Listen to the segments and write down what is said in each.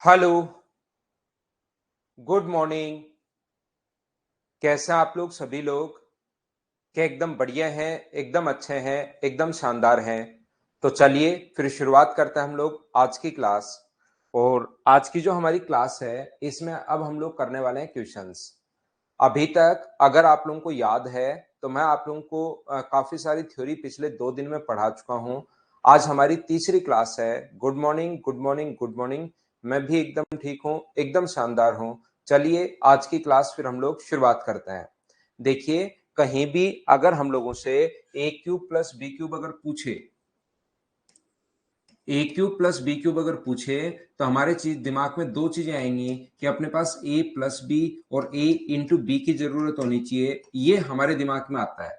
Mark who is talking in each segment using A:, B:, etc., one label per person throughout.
A: Hello, good morning. कैसे हैं आप लोग सभी लोग? क्या एकदम बढ़िया हैं, एकदम अच्छे हैं, एकदम शानदार हैं? तो चलिए फिर शुरुआत करते हैं हम लोग आज की क्लास। और आज की जो हमारी क्लास है इसमें अब हम लोग करने वाले हैं क्वेश्चंस। अभी तक अगर आप लोगों को याद है तो मैं आप लोगों को काफी सारी थ्योरी पिछले 2 दिन में पढ़ा चुका हूं। आज हमारी तीसरी क्लास है। Good morning, good morning, good morning. मैं भी एकदम ठीक हूं, एकदम शानदार हूं। चलिए आज की क्लास फिर हम लोग शुरुआत करते हैं। देखिए, कहीं भी अगर हम लोगों से ए क्यूब प्लस बी क्यूब अगर पूछे, ए क्यूब प्लस बी क्यूब अगर पूछे तो हमारे चीज दिमाग में दो चीजें आएंगी कि अपने पास ए प्लस बी और ए इंटू बी की जरूरत होनी चाहिए। ये हमारे दिमाग में आता है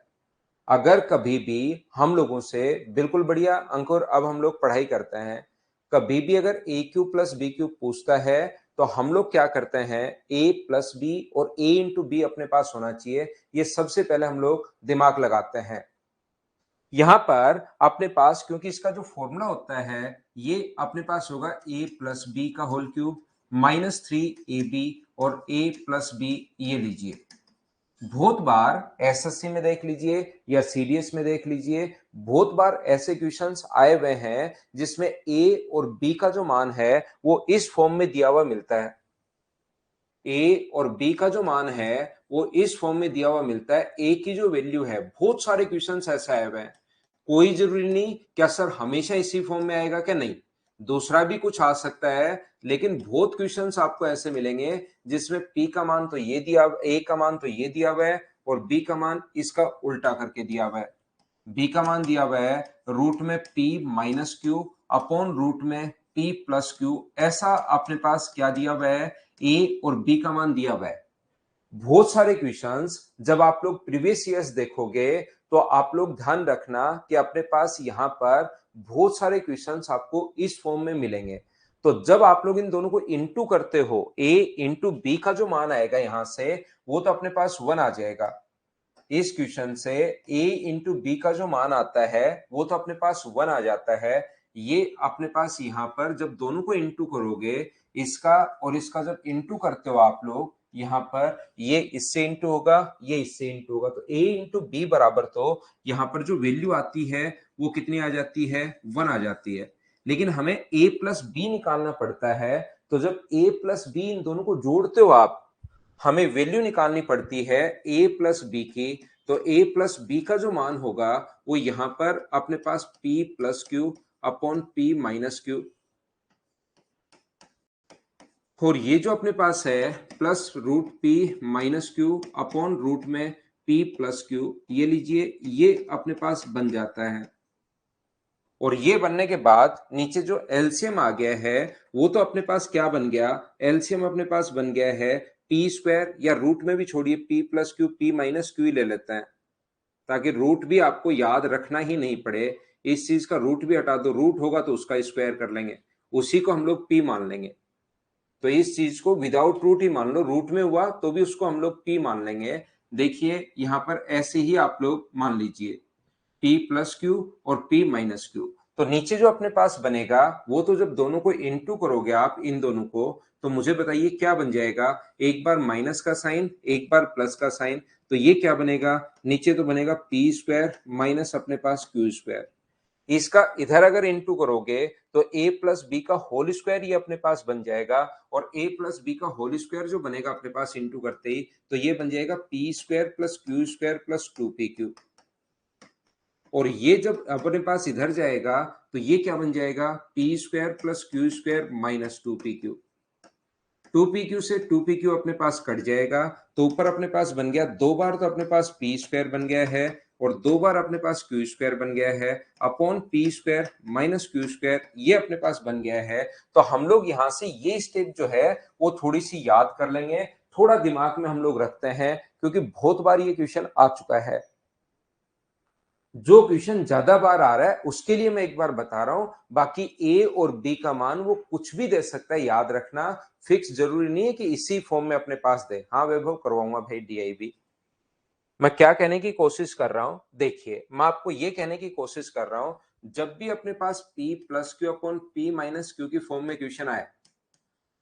A: अगर कभी भी हम लोगों से। बिल्कुल बढ़िया अंक। और अब हम लोग पढ़ाई करते हैं। कभी भी अगर ए क्यूब प्लस बी क्यूब पूछता है तो हम लोग क्या करते हैं, ए प्लस बी और ए इंटू बी अपने पास होना चाहिए। ये सबसे पहले हम लोग दिमाग लगाते हैं। यहां पर अपने पास क्योंकि इसका जो फॉर्मूला होता है ये अपने पास होगा ए प्लस बी का होल क्यूब माइनस 3ab और ए प्लस बी। ये लीजिए, बहुत बार एसएससी में देख लीजिए या सीडीएस में देख लीजिए, बहुत बार ऐसे क्वेश्चंस आए हुए हैं जिसमें ए और बी का जो मान है वो इस फॉर्म में दिया हुआ मिलता है। ए और बी का जो मान है वो इस फॉर्म में दिया हुआ मिलता है। ए की जो वैल्यू है, बहुत सारे क्वेश्चंस ऐसे आए हुए हैं। कोई जरूरी नहीं क्या सर हमेशा इसी फॉर्म में आएगा, क्या नहीं, दूसरा भी कुछ आ सकता है। लेकिन बहुत क्वेश्चंस आपको ऐसे मिलेंगे जिसमें पी का मान तो ये दिया, ए का मान तो ये दिया हुआ है और बी का मान इसका उल्टा करके दिया हुआ है। बी का मान दिया हुआ है रूट में p minus Q upon root में पी प्लस क्यू। ऐसा अपने पास क्या दिया हुआ है, ए और बी का मान दिया हुआ है। बहुत सारे क्वेश्चंस जब आप लोग प्रीवियस ईयर्स देखोगे तो आप लोग ध्यान रखना कि अपने पास यहां पर बहुत सारे क्वेश्चंस आपको इस फॉर्म में मिलेंगे। तो जब आप लोग इन दोनों को इंटू करते हो, ए इंटू बी का जो मान आएगा यहां से वो तो अपने पास 1 आ जाएगा। इस क्वेश्चन से a इंटू बी का जो मान आता है वो तो अपने पास 1 आ जाता है। ये अपने पास यहां पर जब दोनों को इंटू करोगे, इसका और इसका जब इंटू करते हो आप लोग यहां पर, ये इससे इंटू होगा, ये इससे इंटू होगा, तो a इंटू बी बराबर तो यहां पर जो वैल्यू आती है वो कितनी आ जाती है, 1 आ जाती है। लेकिन हमें a प्लस बी निकालना पड़ता है। तो जब a प्लस बी इन दोनों को जोड़ते हो आप, हमें वैल्यू निकालनी पड़ती है a प्लस बी की। तो a प्लस बी का जो मान होगा वो यहां पर अपने पास p plus Q upon p minus Q. और ये जो अपने पास है plus root p minus Q upon root में p प्लस क्यू, ये लीजिए, ये अपने पास बन जाता है। और ये बनने के बाद नीचे जो एलसीएम आ गया है वो तो अपने पास क्या बन गया, एलसीएम अपने पास बन गया है पी स्क्वायर, या रूट में भी छोड़िए P plus Q P minus Q ही ले लेते हैं ताकि रूट भी आपको याद रखना ही नहीं पड़े। इस चीज का रूट भी हटा दो, रूट होगा तो उसका स्क्वायर कर लेंगे, उसी को हम लोग पी मान लेंगे। तो इस चीज को विदाउट रूट ही मान लो, रूट में हुआ तो भी उसको हम लोग पी मान लेंगे। देखिए यहां पर ऐसे ही आप लोग मान लीजिए P प्लस क्यू और P माइनस क्यू। तो नीचे जो अपने पास बनेगा वो तो जब दोनों को इंटू करोगे आप इन दोनों को, तो मुझे बताइए क्या बन जाएगा, एक बार माइनस का साइन एक बार प्लस का साइन। तो ये क्या बनेगा, नीचे तो बनेगा पी स्क्वायर माइनस अपने पास क्यू स्क्वायर। इसका इधर अगर इंटू करोगे तो a प्लस बी का होल स्क्वायर ये अपने पास बन जाएगा। और a प्लस बी का होल स्क्वायर जो बनेगा अपने पास इंटू करते ही, तो ये बन जाएगा P square plus Q square plus 2pq। और ये जब अपने पास इधर जाएगा तो ये क्या बन जाएगा, P square plus Q square minus 2pq। 2pq से 2pq अपने पास कट जाएगा, तो ऊपर अपने पास बन गया दो बार तो अपने पास पी स्क्वायर बन गया है और दो बार अपने पास क्यू स्क्वायर बन गया है upon P square minus Q square, ये अपने पास बन गया है। तो हम लोग यहां से ये स्टेप जो है वो थोड़ी सी याद कर लेंगे, थोड़ा दिमाग में हम लोग रखते हैं क्योंकि बहुत बार ये क्वेश्चन आ चुका है। जो क्वेश्चन ज्यादा बार आ रहा है उसके लिए मैं एक बार बता रहा हूं, बाकी ए और बी का मान वो कुछ भी दे सकता है, याद रखना। फिक्स जरूरी नहीं है कि इसी फॉर्म में अपने पास दे। हाँ वैभव, करवाऊंगा भाई डीआईबी। मैं क्या कहने की कोशिश कर रहा हूं, देखिए मैं आपको ये कहने की कोशिश कर रहा हूं, जब भी अपने पास p plus Q upon p minus Q की फॉर्म में क्वेश्चन आए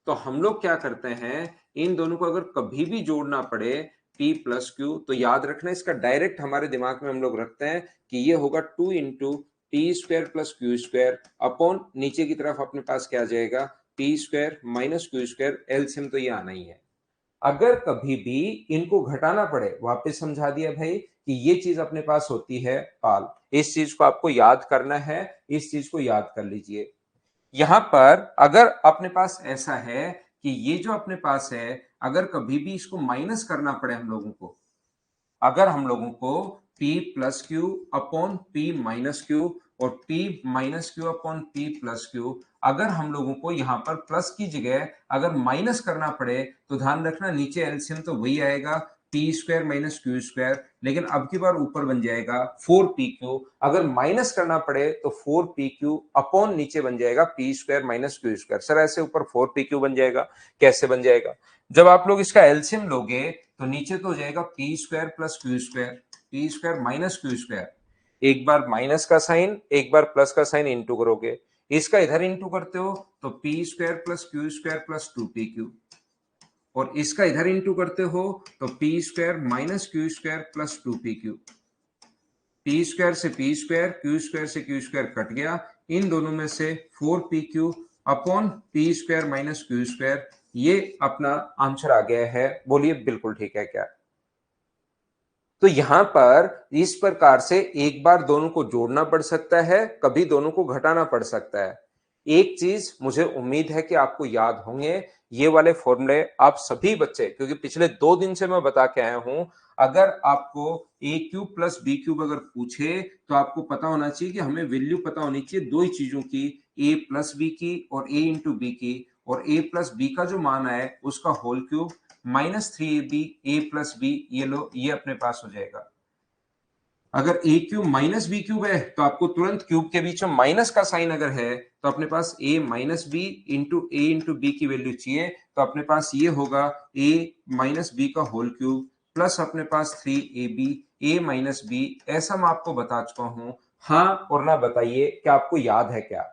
A: तो हम लोग क्या करते हैं, इन दोनों को अगर कभी भी जोड़ना पड़े p प्लस क्यू, तो याद रखना इसका डायरेक्ट हमारे दिमाग में हम लोग रखते हैं कि ये होगा 2 into T square plus Q square upon नीचे की तरफ अपने पास क्या आ जाएगा, p square minus Q square, LCM तो ये आना ही है। अगर कभी भी इनको घटाना पड़े, वापस समझा दिया भाई कि ये चीज अपने पास होती है पाल, इस चीज को आपको याद करना है, इस चीज को याद कर लीजिए। यहां पर अगर अपने पास ऐसा है कि ये जो अपने पास है, अगर कभी भी इसको माइनस करना पड़े हम लोगों को, अगर हम लोगों को p plus Q upon p minus Q और p minus Q upon p plus Q, अगर हम लोगों को यहां पर प्लस की जगह अगर माइनस करना पड़े, तो ध्यान रखना नीचे एलसीएम तो वही आएगा P square minus Q square, लेकिन अब की बार ऊपर बन जाएगा 4pq। अगर माइनस करना पड़े तो 4pq अपॉन नीचे बन जाएगा P square minus Q square. Sir ऐसे ऊपर 4pq बन जाएगा, कैसे बन जाएगा? जब आप लोग इसका एलसीएम लोगे तो नीचे तो हो जाएगा P square plus Q square, P square minus Q square, एक बार माइनस का साइन एक बार प्लस का साइन इंटू करोगे, इसका इधर इंटू करते हो तो P square plus Q square plus 2pq, और इसका इधर इंटू करते हो तो P square minus Q square plus 2pq। P square से पी स्क्वायर, क्यू स्क्वायर से क्यू स्क्वायर कट गया, इन दोनों में से 4pq upon P square minus Q square, ये अपना आंसर आ गया है। बोलिए बिल्कुल ठीक है क्या? तो यहां पर इस प्रकार से एक बार दोनों को जोड़ना पड़ सकता है, कभी दोनों को घटाना पड़ सकता है। एक चीज मुझे उम्मीद है कि आपको याद होंगे ये वाले फॉर्मूले, आप सभी बच्चे, क्योंकि पिछले 2 दिन से मैं बता के आया हूं, अगर आपको ए क्यूब प्लस बी क्यूब अगर पूछे तो आपको पता होना चाहिए कि हमें वैल्यू पता होनी चाहिए दो ही चीजों की, ए प्लस बी की और ए इंटू बी की, और ए प्लस बी का जो मान है उसका होल क्यूब माइनस 3ab ए प्लस बी, ये लो ये अपने पास हो जाएगा। अगर ए क्यूब माइनस बी क्यूब है तो आपको तुरंत क्यूब के बीच में माइनस का साइन अगर है तो अपने पास ए माइनस बी इंटू बी की वैल्यू चाहिए, तो अपने पास ये होगा ए माइनस बी का होल क्यूब प्लस अपने पास 3ab ए माइनस बी। ऐसा मैं आपको बता चुका हूं, हाँ और ना बताइए क्या आपको याद है क्या?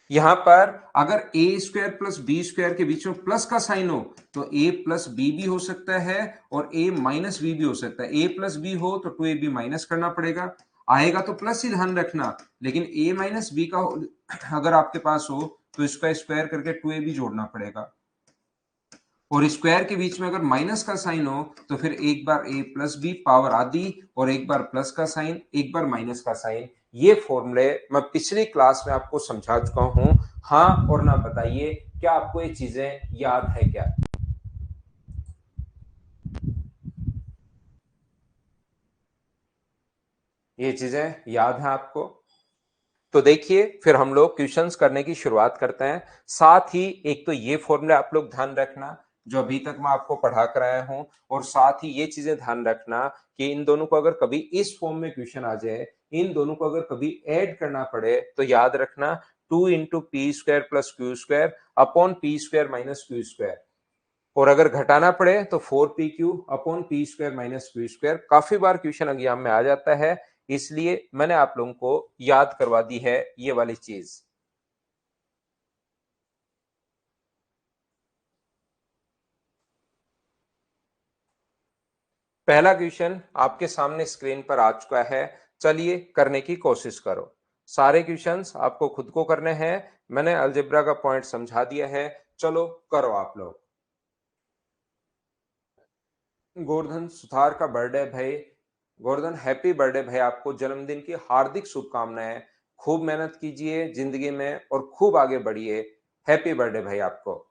A: यहां पर अगर ए स्क्वायर प्लस बी स्क्वायर के बीच में प्लस का साइन हो तो ए प्लस बी भी हो सकता है और ए माइनस बी भी हो सकता है। ए प्लस बी हो तो 2ab माइनस करना पड़ेगा, आएगा तो प्लस ही ध्यान रखना, लेकिन ए माइनस बी का अगर आपके पास हो तो इसका स्क्वायर करके 2ab जोड़ना पड़ेगा, और स्क्वायर के बीच में अगर माइनस का साइन हो तो फिर एक बार ए प्लस बी पावर आदि और एक बार प्लस का साइन एक बार माइनस का साइन। ये फॉर्मूले मैं पिछली क्लास में आपको समझा चुका हूं, हाँ और ना बताइए क्या आपको ये चीजें याद है क्या? ये चीजें याद है आपको? तो देखिए फिर हम लोग क्वेश्चंस करने की शुरुआत करते हैं। साथ ही एक तो ये फॉर्मूले आप लोग ध्यान रखना जो अभी तक मैं आपको पढ़ा कर आया हूं, और साथ ही ये चीजें ध्यान रखना कि इन दोनों को अगर कभी इस फॉर्म में क्वेश्चन आ जाए, इन दोनों को अगर कभी ऐड करना पड़े तो याद रखना 2 into P square plus Q square upon P square minus Q square, और अगर घटाना पड़े तो 4pq upon P square minus Q square. काफी बार क्वेश्चन एग्जाम में आ जाता है, इसलिए मैंने आप लोगों को याद करवा दी है ये वाली चीज। पहला क्वेश्चन आपके सामने स्क्रीन पर आ चुका है, चलिए करने की कोशिश करो। सारे क्वेश्चंस आपको खुद को करने हैं, मैंने अलजेब्रा का पॉइंट समझा दिया है, चलो करो आप लोग। गोवर्धन सुथार का बर्थडे भाई, गोवर्धन हैप्पी बर्थडे भाई, आपको जन्मदिन की हार्दिक शुभकामनाएं। खूब मेहनत कीजिए जिंदगी में और खूब आगे बढ़िए। हैप्पी बर्थडे भाई आपको।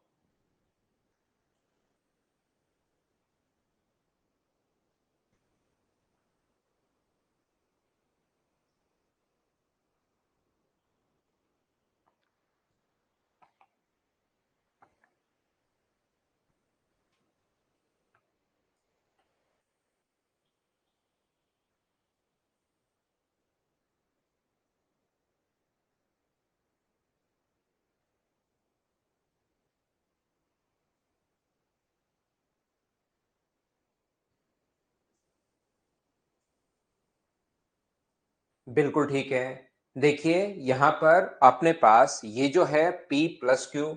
A: बिल्कुल ठीक है। देखिए यहाँ पर अपने पास ये जो है p प्लस क्यू,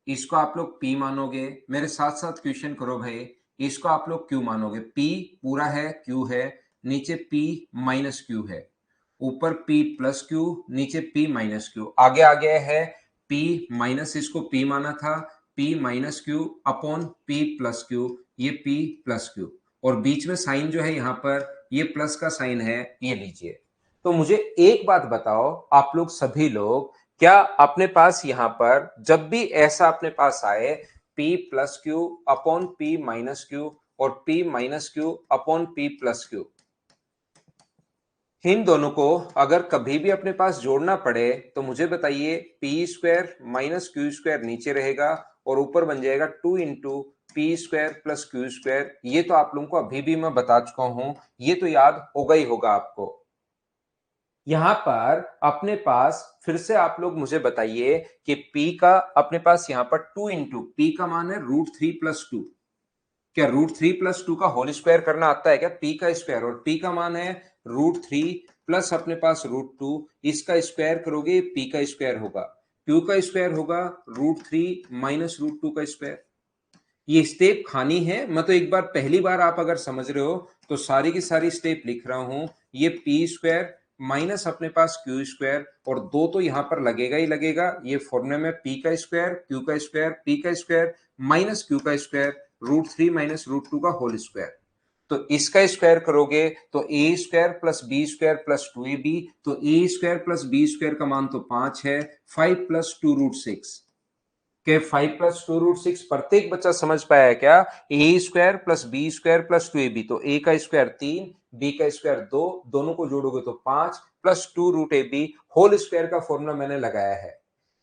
A: इसको आप लोग p मानोगे। मेरे साथ साथ क्वेश्चन करो भाई, इसको आप लोग q मानोगे। p पूरा है, q है, नीचे p माइनस q है, ऊपर p प्लस q, नीचे p माइनस q, आगे आ गया है p माइनस, इसको p माना था, p minus q upon p plus q, ये p प्लस q, और बीच में साइन जो है यहाँ पर ये प्लस का साइन है, ये लीजिए। तो मुझे एक बात बताओ आप लोग सभी लोग, क्या अपने पास यहां पर जब भी ऐसा अपने पास आए p plus Q upon p minus Q और p minus Q upon p plus Q, इन दोनों को अगर कभी भी अपने पास जोड़ना पड़े तो मुझे बताइए P square minus Q square नीचे रहेगा और ऊपर बन जाएगा 2 into P square plus Q square. ये तो आप लोगों को अभी भी मैं बता चुका हूं, ये तो याद होगा ही होगा आपको। यहां पर अपने पास फिर से आप लोग मुझे बताइए कि p का अपने पास यहां पर 2 इंटू पी का मान है √3 + 2, क्या √3 + 2 का होल स्क्वायर करना आता है क्या? p का स्क्वायर, और p का मान है √3 प्लस अपने पास √2, इसका स्क्वायर करोगे p का स्क्वायर होगा, q का स्क्वायर होगा √3 माइनस √2 का स्क्वायर। ये स्टेप खानी है, मैं तो एक बार पहली बार आप अगर समझ रहे हो तो सारी की सारी स्टेप लिख रहा हूं। ये पी स्क्वायर माइनस अपने पास क्यू स्क्वायर, और दो तो यहां पर लगेगा ही लगेगा, ये फॉर्मूले में पी का स्क्वायर क्यू का स्क्वायर पी का स्क्वायर माइनस क्यू का स्क्वायर √3 माइनस √2 का होल स्क्वायर। तो इसका स्क्वायर करोगे तो A square plus B square plus 2ab, तो A square plus B square का मान तो 5 है, 5 प्लस 2√6 के 5 + 2√6। प्रत्येक बच्चा समझ पाया है क्या? A square plus B square plus 2ab, तो ए का स्क्वायर 3, बी का स्क्वायर 2, दोनों को जोड़ोगे तो 5 प्लस 2√ab होल स्क्वायर का फॉर्मूला मैंने लगाया है।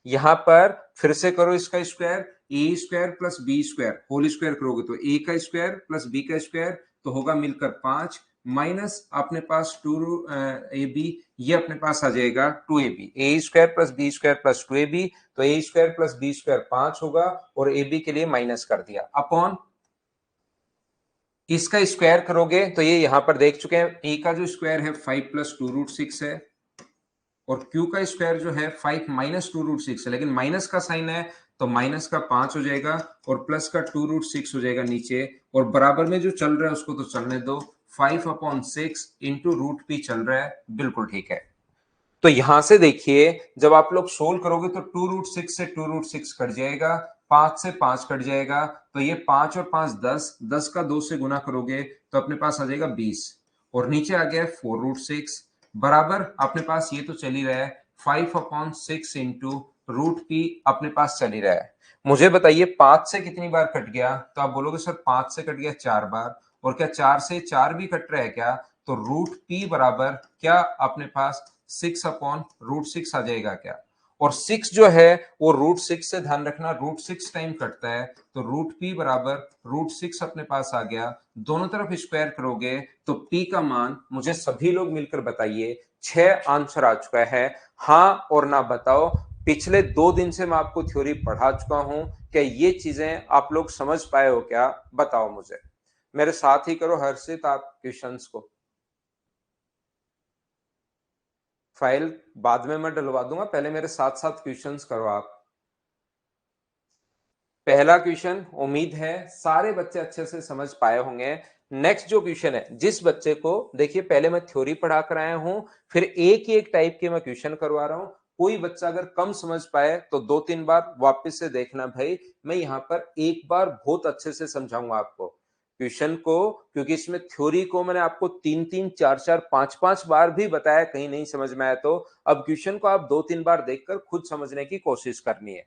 A: यहां पर फिर से करो इसका square, A square plus B square whole square करोगे तो ए का स्क्वायर प्लस बी का स्क्वायर, तो होगा मिलकर 5 माइनस अपने पास 2ab, ये अपने पास आ जाएगा 2ab, A square plus B square plus 2ab, तो A square plus B square 5 होगा और ए बी के लिए माइनस कर दिया, अपॉन इसका स्क्वायर करोगे तो ये यहां पर देख चुके हैं, ए का जो स्क्वायर है 5 + 2√6 है, और क्यू का स्क्वायर जो है 5 माइनस 2√6 है, लेकिन माइनस का साइन है तो माइनस का 5 हो जाएगा और प्लस का 2√6 हो जाएगा नीचे, और बराबर में जो चल रहा है उसको तो चलने दो, 5/6 इंटू √p चल रहा है, बिल्कुल ठीक है। तो यहां से देखिए जब आप लोग सोल्व करोगे तो 2√6 से 2√6 कट जाएगा, 5 से 5 कट जाएगा, तो ये 5 और 5 10, 10 का 2 से गुना करोगे तो अपने पास आ जाएगा 20, और नीचे आ गया 4√6 बराबर अपने पास ये तो चल ही रहा है 5/6 इंटू √p अपने पास चल ही रहा है। मुझे बताइए 5 से कितनी बार कट गया? तो आप बोलोगे सर 5 से कट गया 4 बार, और क्या 4 से 4 भी कट रहा है क्या? तो √p बराबर क्या अपने पास 6/√6 आ जाएगा क्या? और 6 जो है वो √6 से ध्यान रखना √6 टाइम कटता है, तो √p बराबर √6 अपने पास आ गया। दोनों तरफ स्क्वायर करोगे तो p का मान मुझे सभी लोग मिलकर बताइए, 6 आंसर आ चुका है। हाँ और ना बताओ, पिछले 2 दिन से मैं आपको थ्योरी पढ़ा चुका हूं, क्या ये चीजें आप लोग समझ पाए हो क्या? बताओ मुझे, मेरे साथ ही करो हर्षित आप क्वेश्चंस को। फाइल बाद में मैं डलवा दूंगा, पहले मेरे साथ साथ क्वेश्चंस करो आप। पहला क्वेश्चन उम्मीद है सारे बच्चे अच्छे से समझ पाए होंगे। नेक्स्ट जो क्वेश्चन है, जिस बच्चे को देखिए पहले मैं थ्योरी पढ़ा कर आया हूं, फिर एक ही एक टाइप के मैं क्वेश्चन करवा रहा हूं। कोई बच्चा अगर कम समझ पाए तो 2-3 बार वापस से देखना भाई, मैं यहां पर एक बार बहुत अच्छे से समझाऊंगा आपको क्वेश्चन को, क्योंकि इसमें थ्योरी को मैंने आपको 3-3 4-4 5-5 बार भी बताया, कहीं नहीं समझ में आया तो अब क्वेश्चन को आप 2-3 बार देखकर खुद समझने की कोशिश करनी है।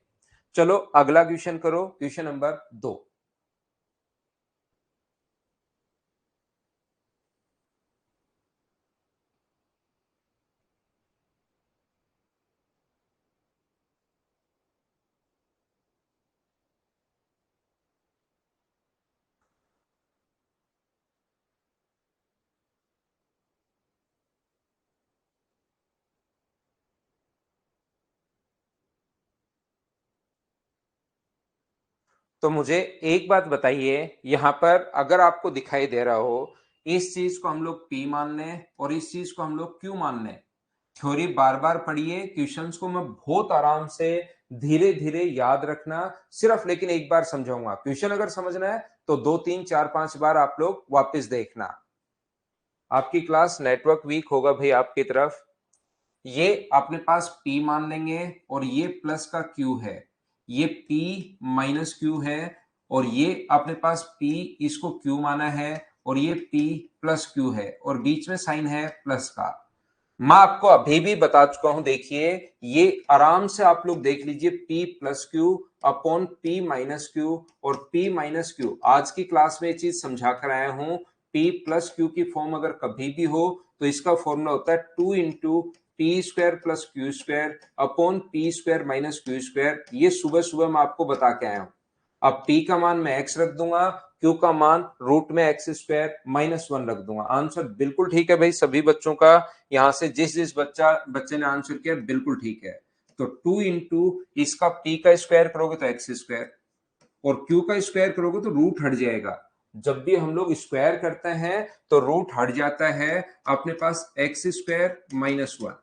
A: चलो अगला क्वेश्चन करो, क्वेश्चन नंबर 2। तो मुझे एक बात बताइए, यहां पर अगर आपको दिखाई दे रहा हो इस चीज को हम लोग P मान लें और इस चीज को हम लोग Q मान लें। थ्योरी बार बार पढ़िए, क्वेश्चंस को मैं बहुत आराम से धीरे धीरे याद रखना, सिर्फ लेकिन एक बार समझाऊंगा। क्वेश्चन अगर समझना है तो 2 3 4 5 बार आप लोग वापस देखना। आपकी क्लास नेटवर्क वीक होगा भाई आपकी तरफ। ये अपने पास P मान लेंगे और ये प्लस का Q है, ये P माइनस Q है, और ये अपने पास P इसको Q माना है और ये P प्लस Q है और बीच में साइन है प्लस का। मैं आपको अभी भी बता चुका हूं, देखिए ये आराम से आप लोग देख लीजिए, P plus Q upon P minus Q और P माइनस Q। आज की क्लास में ये चीज समझा कर आया हूं। P प्लस Q की फॉर्म अगर कभी भी हो तो इसका फॉर्मूला होता है 2 into P square plus Q square upon P square minus Q square. ये सुबह सुबह मैं आपको बता के आया हूं। अब P का मान मैं x रख दूंगा, Q का मान रूट में एक्स स्क्वायर माइनस 1 रख दूंगा। आंसर बिल्कुल ठीक है भाई सभी बच्चों का। यहां से जिस जिस बच्चे ने आंसर किया बिल्कुल ठीक है। तो 2 इंटू इसका P का स्क्वायर करोगे तो एक्स स्क्वायर और Q का स्क्वायर करोगे तो रूट हट जाएगा। जब भी हम लोग स्क्वायर करते हैं तो रूट हट जाता है। अपने पास X square minus 1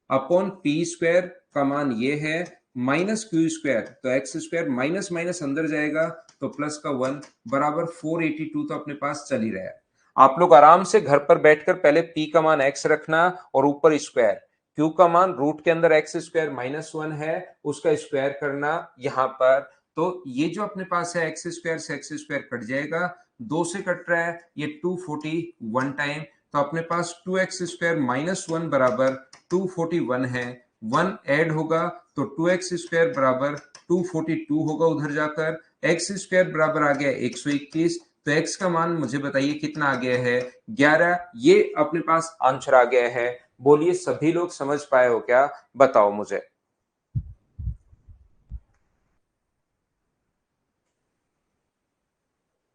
A: upon P square का मान ये है माइनस क्यू स्क्वायर, तो एक्स स्क्वायर माइनस माइनस अंदर जाएगा तो प्लस का 1 बराबर 482 तो अपने पास चल ही रहा है। आप लोग आराम से घर पर बैठकर पहले पी का मान एक्स रखना और ऊपर स्क्वायर, क्यू का मान रूट के अंदर एक्स स्क्वायर माइनस 1 है उसका स्क्वायर करना यहां पर। तो ये जो अपने पास है एक्स स्क्वायर से एक्स स्क्वायर कट जाएगा, 2 से कट रहा है, ये 241 टाइम, तो अपने पास 2x स्क्वायर माइनस 1 बराबर 241 है। 1 ऐड होगा तो 2x स्क्वायर बराबर 242 होगा उधर जाकर। x स्क्वायर बराबर आ गया 121, तो x का मान मुझे बताइए कितना आ गया है 11। ये अपने पास आंसर आ गया है। बोलिए सभी लोग समझ पाए हो क्या, बताओ मुझे।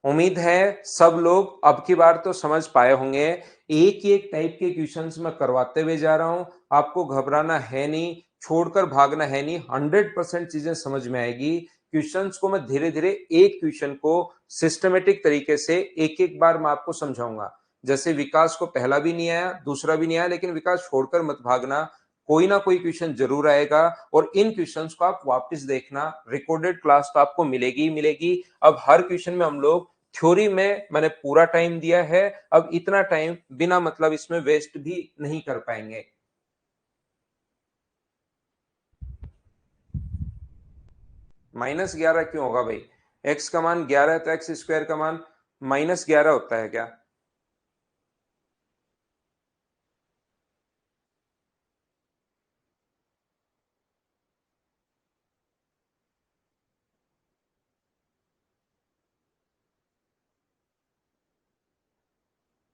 A: उम्मीद है सब लोग अब की बार तो समझ पाए होंगे। एक ही एक टाइप के क्वेश्चंस मैं करवाते हुए जा रहा हूं, आपको घबराना है नहीं, छोड़कर भागना है नहीं, 100% चीजें समझ में आएगी। क्वेश्चंस को मैं धीरे धीरे एक क्वेश्चन को सिस्टमेटिक तरीके से एक एक बार मैं आपको समझाऊंगा। जैसे विकास को पहला भी नहीं आया दूसरा भी नहीं आया, लेकिन विकास छोड़कर मत भागना, कोई ना कोई क्वेश्चन जरूर आएगा और इन क्वेश्चंस को आप वापस देखना। रिकॉर्डेड क्लास तो आपको मिलेगी ही मिलेगी। अब हर क्वेश्चन में हम लोग थ्योरी में मैंने पूरा टाइम दिया है, अब इतना टाइम बिना मतलब इसमें वेस्ट भी नहीं कर पाएंगे। -11 क्यों होगा भाई? एक्स का मान 11 है तो एक्स स्क्वायर का मान -11 होता है क्या?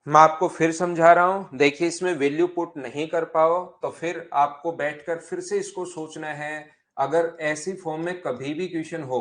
A: मैं आपको फिर समझा रहा हूं, देखिए इसमें वैल्यू पुट नहीं कर पाओ तो फिर आपको बैठकर फिर से इसको सोचना है। अगर ऐसी फॉर्म में कभी भी क्वेश्चन हो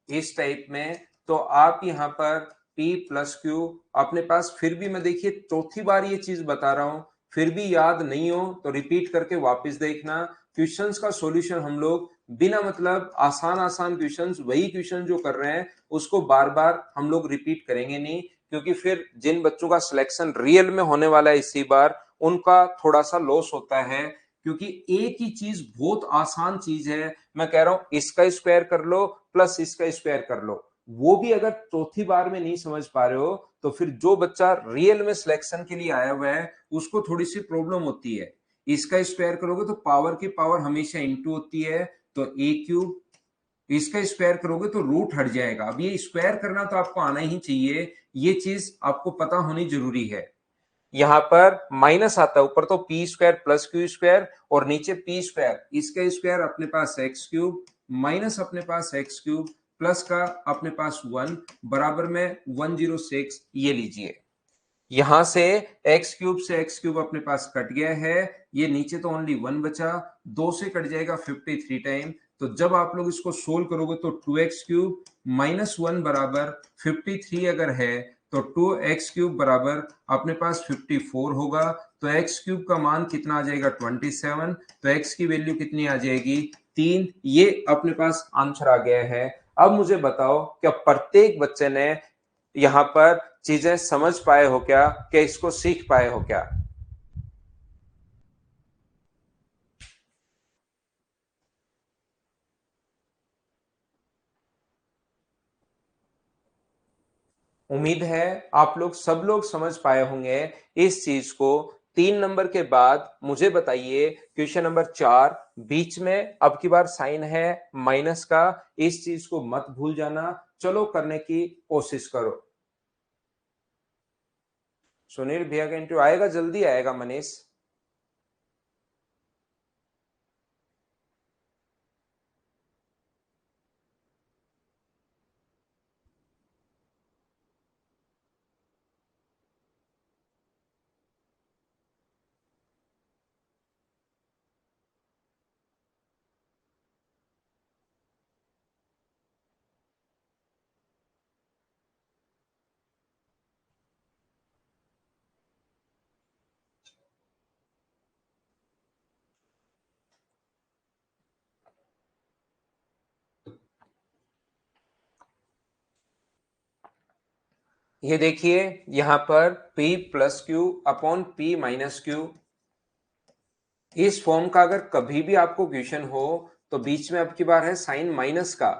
A: इस टाइप में, तो आप यहाँ पर P प्लस क्यू अपने पास, फिर भी मैं देखिए चौथी बार ये चीज बता रहा हूं, फिर भी याद नहीं हो तो रिपीट करके वापस देखना। क्वेश्चंस का सॉल्यूशन हम लोग बिना मतलब आसान आसान क्वेश्चंस, वही क्वेश्चन जो कर रहे हैं उसको बार बार हम लोग रिपीट करेंगे नहीं, क्योंकि फिर जिन बच्चों का सिलेक्शन रियल में होने वाला है इसी बार उनका थोड़ा सा लॉस होता है। क्योंकि एक ही चीज बहुत आसान चीज है, मैं कह रहा हूं इसका स्क्वायर कर लो प्लस इसका स्क्वायर कर लो, वो भी अगर चौथी बार में नहीं समझ पा रहे हो तो फिर जो बच्चा रियल में सिलेक्शन के लिए आया हुआ है उसको थोड़ी सी प्रॉब्लम होती है। इसका स्क्वायर करोगे तो पावर की पावर हमेशा इंटू होती है, तो ए क्यूब, इसका स्क्वायर करोगे तो रूट हट जाएगा। अब ये स्क्वायर करना तो आपको आना ही चाहिए, ये चीज आपको पता होनी जरूरी है। यहां पर माइनस आता है, ऊपर तो P square plus Q square और नीचे पी स्क्वायर, इसका स्क्वायर अपने पास एक्स क्यूब माइनस अपने पास एक्स क्यूब प्लस का अपने पास 1 बराबर में 106। ये लीजिए यहां से एक्स क्यूब से एक्स क्यूब अपने पास कट गया है, ये नीचे तो ओनली 1 बचा, 2 से कट जाएगा 53 टाइम। तो जब आप लोग इसको सोल्व करोगे तो 2x क्यूब माइनस 1 बराबर 53 अगर है तो 2x क्यूब बराबर अपने पास 54 होगा। तो x क्यूब का मान कितना आ जाएगा 27, तो x की वैल्यू कितनी आ जाएगी 3। ये अपने पास आंसर आ गया है। अब मुझे बताओ क्या प्रत्येक बच्चे ने यहाँ पर चीजें समझ पाए हो क्या इसको सीख पाए हो क्या? उम्मीद है आप लोग सब लोग समझ पाए होंगे इस चीज को। 3 नंबर के बाद मुझे बताइए क्वेश्चन नंबर 4, बीच में अब की बार साइन है माइनस का, इस चीज को मत भूल जाना। चलो करने की कोशिश करो। सुनील भैया का इंटरव्यू आएगा, जल्दी आएगा मनीष। ये देखिए यहां पर p plus Q upon p minus Q, इस फॉर्म का अगर कभी भी आपको क्वेश्चन हो तो बीच में अब की बार है साइन माइनस का,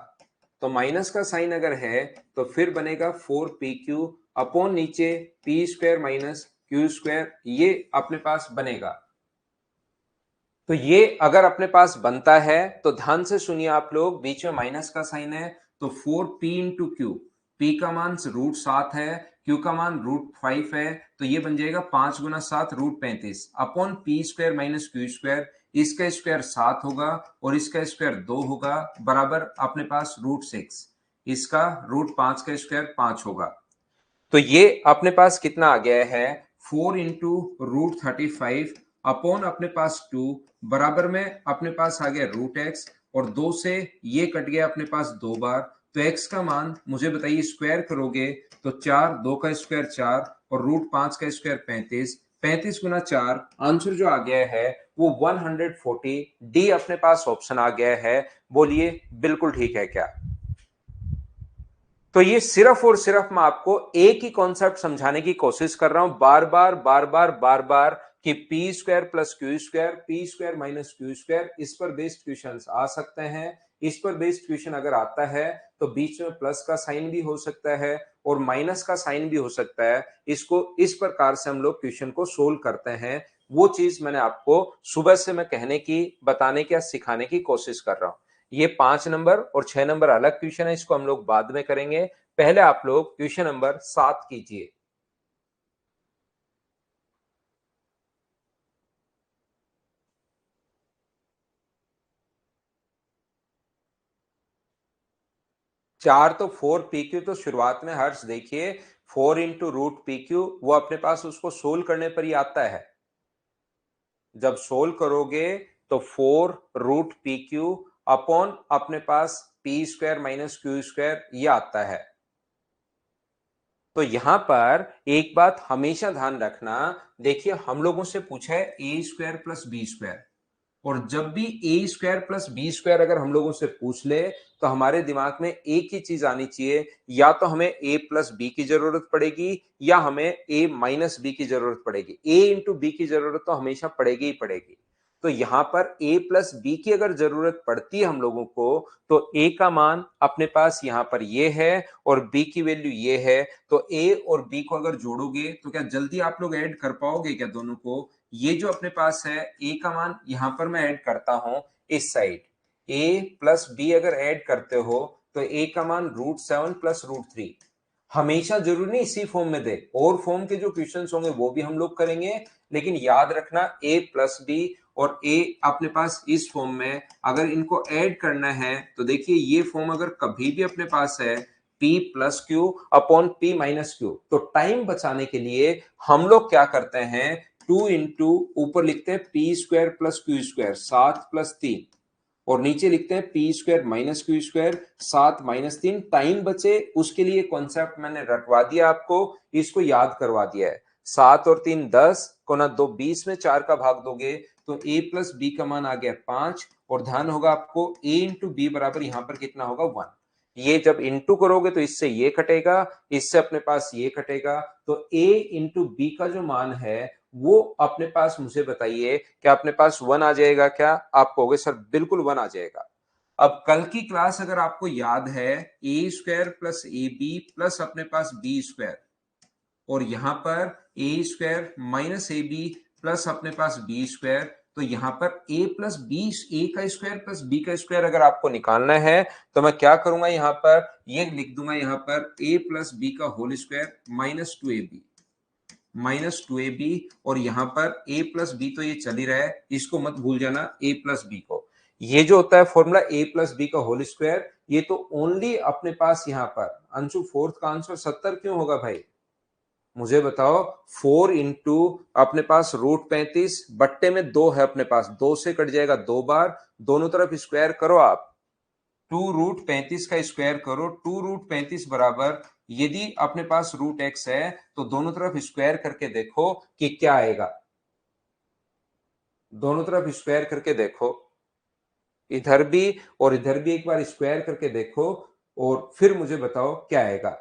A: तो माइनस का साइन अगर है तो फिर बनेगा 4pq अपॉन नीचे p square minus Q square, ये अपने पास बनेगा। तो ये अगर अपने पास बनता है तो ध्यान से सुनिए आप लोग, बीच में माइनस का साइन है तो 4p इंटू क्यू, p का मान √7 है, q का मान √5 है, तो ये बन जाएगा 5 गुना 7 √35 upon p square minus Q square, इसका स्क्वायर 7 होगा और इसका स्क्वायर 2 होगा, बराबर अपने पास √6, इसका √5 का स्क्वायर 5 होगा। तो ये अपने पास कितना आ गया है 4 इंटू √35 अपॉन अपने पास 2, बराबर में अपने पास आ गया √x, और 2 से ये कट गया अपने पास 2 बार, तो x का मान मुझे बताइए स्क्वायर करोगे तो 4, 2 का स्क्वायर 4 और √5 का स्क्वायर 35, 35 गुना 4, आंसर जो आ गया है वो 140, डी अपने पास ऑप्शन आ गया है। बोलिए बिल्कुल ठीक है क्या? तो ये सिर्फ और सिर्फ मैं आपको एक ही कॉन्सेप्ट समझाने की कोशिश कर रहा हूं, बार बार कि P square plus Q square, P square minus Q square, इस पर बेस्ड क्वेश्चन आ सकते हैं। इस पर बेस्ड क्वेश्चन अगर आता है तो बीच में प्लस का साइन भी हो सकता है और माइनस का साइन भी हो सकता है, इसको इस प्रकार से हम लोग क्वेश्चन को सोल्व करते हैं। वो चीज मैंने आपको सुबह से मैं कहने की, बताने की या सिखाने की कोशिश कर रहा हूं। ये 5 नंबर और 6 नंबर अलग क्वेश्चन है, इसको हम लोग बाद में करेंगे। पहले आप लोग क्वेश्चन नंबर 7 कीजिए। चार तो 4pq, तो शुरुआत में हर्ष देखिए 4 इंटू √pq, वो अपने पास उसको सोल्व करने पर ही आता है। जब सोल्व करोगे तो 4 √pq अपॉन अपने पास p square minus Q square, ये आता है। तो यहां पर एक बात हमेशा ध्यान रखना, देखिए हम लोगों से पूछा है A square plus B square, और जब भी ए स्क्वायर प्लस बी स्क्वायर अगर हम लोगों से पूछ ले तो हमारे दिमाग में एक ही चीज आनी चाहिए, या तो हमें ए प्लस बी की जरूरत पड़ेगी या हमें ए माइनस बी की जरूरत पड़ेगी। ए इंटू बी की जरूरत तो हमेशा पड़ेगी ही पड़ेगी। तो यहां पर a प्लस बी की अगर जरूरत पड़ती है हम लोगों को, तो a का मान अपने पास यहां पर ये है और b की वैल्यू ये है, तो a और b को अगर जोड़ोगे तो क्या जल्दी आप लोग ऐड कर पाओगे क्या दोनों को? ये जो अपने पास है a का मान यहां पर मैं ऐड करता हूं इस साइड, a प्लस बी अगर ऐड करते हो तो a का मान √7 प्लस √3। हमेशा जरूरी नहीं इसी फॉर्म में दे, और फॉर्म के जो क्वेश्चंस होंगे वो भी हम लोग करेंगे, लेकिन याद रखना a प्लस बी और a अपने पास इस फॉर्म में अगर इनको ऐड करना है तो देखिए ये फॉर्म अगर कभी भी अपने पास है p plus Q upon p minus Q, तो टाइम बचाने के लिए हम लोग क्या करते हैं 2 इंटू ऊपर लिखते हैं p square plus Q square 7 plus 3, और नीचे लिखते हैं P square minus Q square 7 - 3, time बचे उसके लिए कॉन्सेप्ट मैंने रटवा दिया आपको, इसको याद करवा दिया है। 7 और 3 10 को ना 2 20 में 4 का भाग दोगे तो a प्लस बी का मान आ गया 5, और ध्यान होगा आपको a इंटू बी बराबर यहां पर कितना होगा 1। ये जब इंटू करोगे तो इससे ये कटेगा, इससे अपने पास ये कटेगा, तो a इंटू बी का जो मान है वो अपने पास, मुझे बताइए क्या अपने पास 1 आ जाएगा क्या? आप कहोगे सर बिल्कुल 1 आ जाएगा। अब कल की क्लास अगर आपको याद है, A square plus A B plus अपने पास बी स्क्वायर, और यहां पर A square minus A B plus अपने पास बी स्क्वायर, तो यहां पर ए प्लस बी, ए का स्क्वायर प्लस बी का स्क्वायर अगर आपको निकालना है तो मैं क्या करूंगा, यहां पर ये लिख दूंगा, यहां पर ए प्लस बी का whole square minus two a b, minus two a b, और यहां पर ए प्लस बी तो ये चल ही रहा है, इसको मत भूल जाना ए प्लस बी को। ये जो होता है फॉर्मूला ए प्लस बी का होल स्क्वायर, ये तो ओनली अपने पास यहां पर अंशु फोर्थ का आंसर 70 क्यों होगा भाई? मुझे बताओ, 4 इंटू अपने पास रूट 35 बट्टे में 2 है अपने पास, 2 से कट जाएगा 2 बार, दोनों तरफ स्क्वायर करो आप, 2 रूट 35 का स्क्वायर करो, 2 रूट 35 बराबर, यदि अपने पास रूट एक्स है तो दोनों तरफ स्क्वायर करके देखो कि क्या आएगा। दोनों तरफ स्क्वायर करके देखो, इधर भी और इधर भी एक बार स्क्वायर करके देखो, और फिर मुझे बताओ क्या आएगा।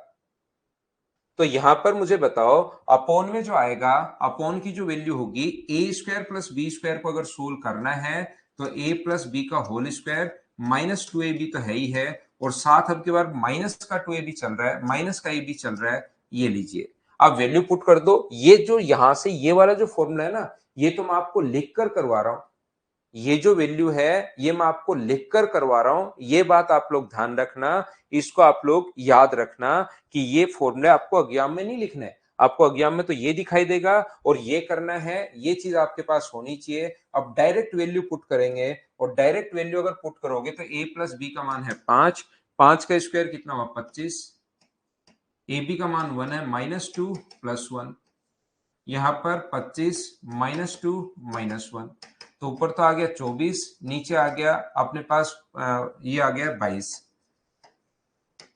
A: तो यहां पर मुझे बताओ, अपॉन में जो आएगा, अपॉन की जो वैल्यू होगी, a square plus B square को अगर सोल्व करना है तो ए प्लस बी का whole square minus two a b तो है ही है, और साथ अब के बाद माइनस का टू ए बी चल रहा है, माइनस का ए बी चल रहा है, ये लीजिए आप वैल्यू पुट कर दो। ये जो यहां से ये वाला जो फॉर्मूला है ना, ये तो मैं आपको लिख कर करवा रहा हूं, ये जो वैल्यू है ये मैं आपको लिखकर करवा रहा हूं, ये बात आप लोग ध्यान रखना, इसको आप लोग याद रखना कि ये फॉर्मूले आपको एग्जाम में नहीं लिखने, आपको एग्जाम में तो ये दिखाई देगा और ये करना है, ये चीज आपके पास होनी चाहिए। अब डायरेक्ट वैल्यू पुट करेंगे, और डायरेक्ट वैल्यू अगर पुट करोगे तो a प्लस बी का मान है 5, 5 का स्क्वायर कितना हुआ 25, ए बी का मान 1 है, माइनस टू प्लस 1, यहां पर 25 माइनस टू माइनस 1, तो ऊपर तो आ गया 24, नीचे आ गया अपने पास ये आ गया 22,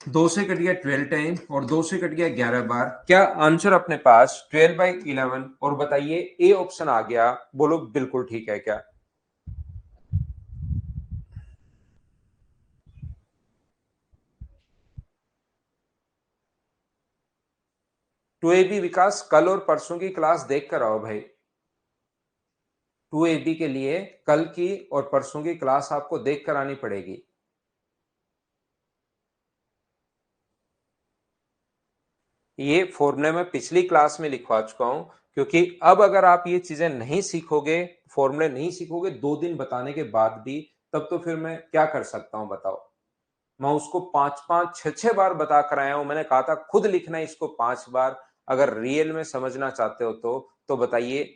A: 2 से कट गया 12 टाइम और 2 से कट गया 11 बार, क्या आंसर अपने पास 12/11, और बताइए ए ऑप्शन आ गया, बोलो बिल्कुल ठीक है क्या? टू ए बी विकास, कल और परसों की क्लास देख कर आओ भाई, टू ए बी के लिए कल की और परसों की क्लास आपको देख कर आनी पड़ेगी। ये फॉर्मूले मैं पिछली क्लास में लिखवा चुका हूं, क्योंकि अब अगर आप ये चीजें नहीं सीखोगे, फॉर्मूले नहीं सीखोगे 2 दिन बताने के बाद भी, तब तो फिर मैं क्या कर सकता हूं बताओ। मैं उसको 5-5 6-6 बार बता कर आया हूं, मैंने कहा था खुद लिखना है इसको 5 बार, अगर रियल में समझना चाहते हो तो बताइए।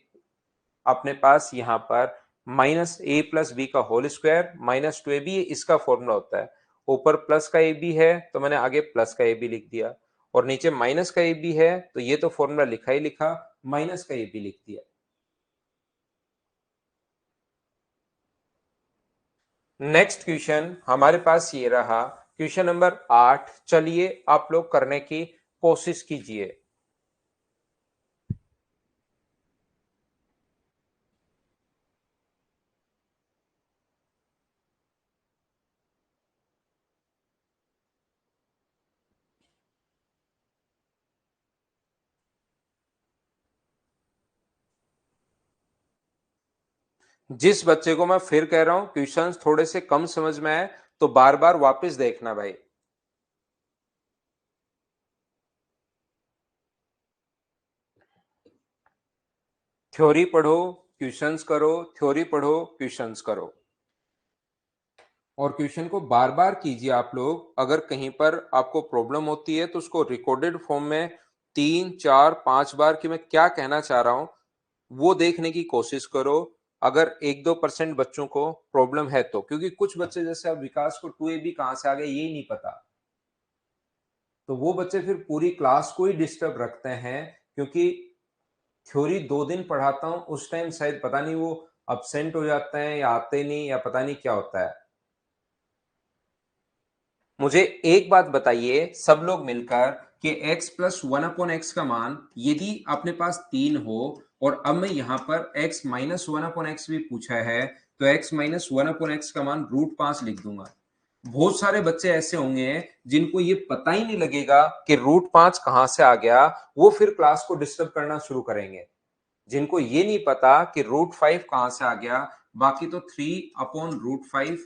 A: अपने पास यहाँ पर माइनस ए प्लस बी का whole square minus two a b, इसका फॉर्मूला होता है, ऊपर प्लस का ए बी है तो मैंने आगे प्लस का ए बी लिख दिया, और नीचे माइनस का ए बी है तो ये तो फॉर्मूला लिखा ही लिखा, माइनस का ए बी लिख दिया। नेक्स्ट क्वेश्चन हमारे पास ये रहा, क्वेश्चन नंबर 8, चलिए आप लोग करने की कोशिश कीजिए। जिस बच्चे को मैं फिर कह रहा हूं क्वेश्चंस थोड़े से कम समझ में आए तो बार बार वापस देखना भाई। थ्योरी पढ़ो, क्वेश्चंस करो, थ्योरी पढ़ो, क्वेश्चंस करो, और क्वेश्चन को बार बार कीजिए आप लोग। अगर कहीं पर आपको प्रॉब्लम होती है तो उसको रिकॉर्डेड फॉर्म में 3 4 5 बार कि मैं क्या कहना चाह रहा हूं वो देखने की कोशिश करो। अगर 1-2% बच्चों को प्रॉब्लम है तो, क्योंकि कुछ बच्चे जैसे अब विकास को 2AB कहां से आ गए ये नहीं पता, तो वो बच्चे फिर पूरी क्लास को ही डिस्टर्ब रखते हैं, क्योंकि थ्योरी 2 दिन पढ़ाता हूं उस टाइम शायद पता नहीं वो अब्सेंट हो जाते हैं या आते नहीं, या पता नहीं क्या होता है। मुझे एक बात बताइए सब लोग मिलकर कि x प्लस 1/x का मान यदि अपने पास 3 हो, और अब मैं यहां पर x माइनस 1/x भी पूछा है, तो x माइनस 1/x का मान √5 लिख दूंगा। बहुत सारे बच्चे ऐसे होंगे जिनको ये पता ही नहीं लगेगा कि √5 कहां से आ गया, वो फिर क्लास को डिस्टर्ब करना शुरू करेंगे। जिनको ये नहीं पता कि √5 कहां से आ गया, बाकी तो 3/√5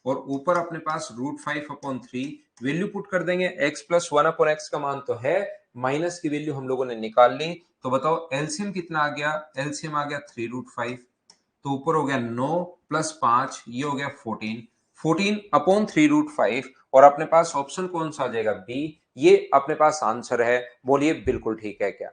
A: और ऊपर अपने पास √5/3 वैल्यू पुट कर देंगे। x प्लस 1/x का मान तो है, माइनस की वैल्यू हम लोगों ने निकाल ली। तो बताओ एलसीएम कितना आ गया? एलसीएम आ गया 3√5, तो ऊपर हो गया 9 प्लस 5, ये हो गया 14, 14/3√5 और अपने पास ऑप्शन कौन सा आ जाएगा? बी। ये अपने पास आंसर है। बोलिए बिल्कुल ठीक है क्या?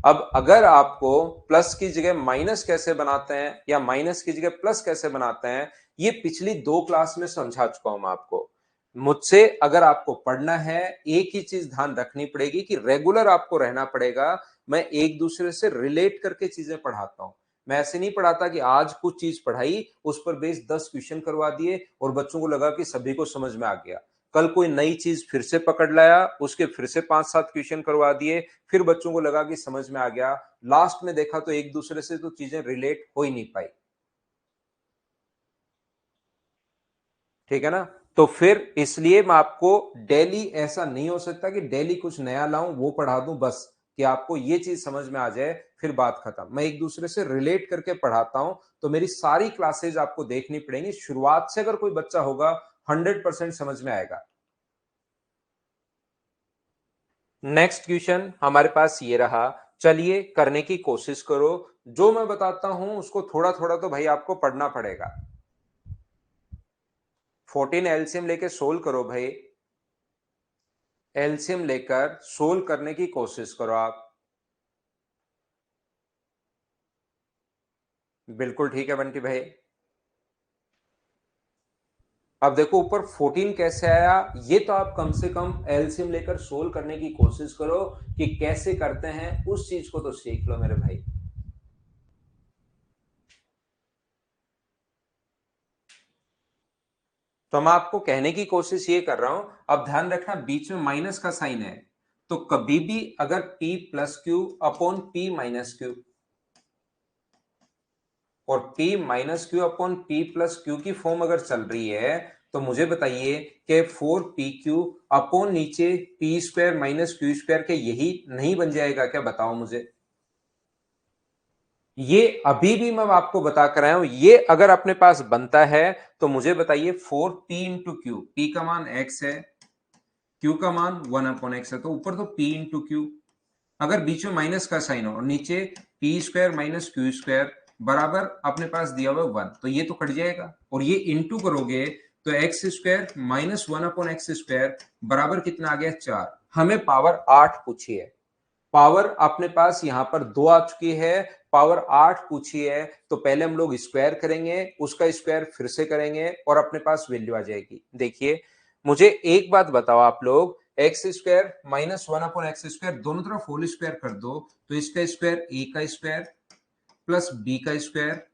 A: अब अगर आपको प्लस की जगह माइनस कैसे बनाते हैं या माइनस की जगह प्लस कैसे बनाते हैं, ये पिछली 2 क्लास में समझा चुका हूं मैं आपको। मुझसे अगर आपको पढ़ना है, एक ही चीज ध्यान रखनी पड़ेगी कि रेगुलर आपको रहना पड़ेगा। मैं एक दूसरे से रिलेट करके चीजें पढ़ाता हूं। मैं ऐसे नहीं पढ़ाता कि आज कुछ चीज पढ़ाई, उस पर बेस 10 क्वेश्चन करवा दिए और बच्चों को लगा कि सभी को समझ में आ गया। कल कोई नई चीज फिर से पकड़ लाया, उसके फिर से 5-7 क्वेश्चन करवा दिए, फिर बच्चों को लगा कि समझ में आ गया। लास्ट में देखा तो एक दूसरे से तो चीजें रिलेट हो ही नहीं पाई। ठीक है ना? तो फिर इसलिए मैं आपको डेली, ऐसा नहीं हो सकता कि डेली कुछ नया लाऊं वो पढ़ा दूं बस कि आपको ये चीज समझ में आ जाए फिर बात खत्म। मैं एक दूसरे से रिलेट करके पढ़ाता हूं, तो मेरी सारी क्लासेज आपको देखनी पड़ेंगी। शुरुआत से अगर कोई बच्चा होगा 100% समझ में आएगा। नेक्स्ट क्वेश्चन हमारे पास ये रहा। चलिए करने की कोशिश करो। जो मैं बताता हूं उसको थोड़ा थोड़ा तो भाई आपको पढ़ना पड़ेगा। 14 एलसीएम लेके सोल्व करो भाई। एलसीएम लेकर सोल्व करने की कोशिश करो आप। बिल्कुल ठीक है बंटी भाई। अब देखो ऊपर 14 कैसे आया, ये तो आप कम से कम एलसीएम लेकर सोल्व करने की कोशिश करो कि कैसे करते हैं, उस चीज को तो सीख लो मेरे भाई। तो मैं आपको कहने की कोशिश ये कर रहा हूं, अब ध्यान रखना बीच में माइनस का साइन है, तो कभी भी अगर p plus Q upon p minus Q और p minus Q upon p plus Q की फॉर्म अगर चल रही है, तो मुझे बताइए कि 4pq अपॉन नीचे p square minus Q square के यही नहीं बन जाएगा क्या? बताओ मुझे। ये अभी भी मैं आपको बता कर आया हूं, ये अगर अपने पास बनता है तो मुझे बताइए 4p इंटू क्यू, p का मान x है, q का मान 1/x है, तो ऊपर तो p इंटू क्यू, अगर बीच में माइनस का साइन हो और नीचे P square minus Q square बराबर अपने पास दिया हुआ 1, तो ये तो कट जाएगा और ये इंटू करोगे तो X square minus 1/x square बराबर कितना आ गया? 4। हमें पावर 8 पूछी है। पावर अपने पास यहां पर 2 आ चुकी है, पावर 8 पूछी है, तो पहले हम लोग स्क्वायर करेंगे, उसका स्क्वायर फिर से करेंगे और अपने पास वैल्यू आ जाएगी। देखिए मुझे एक बात बताओ आप लोग, x square minus 1/x square दोनों तरफ होल स्क्वायर कर दो, तो इसका स्क्वायर ए का स्क्वायर प्लस बी का स्क्वायर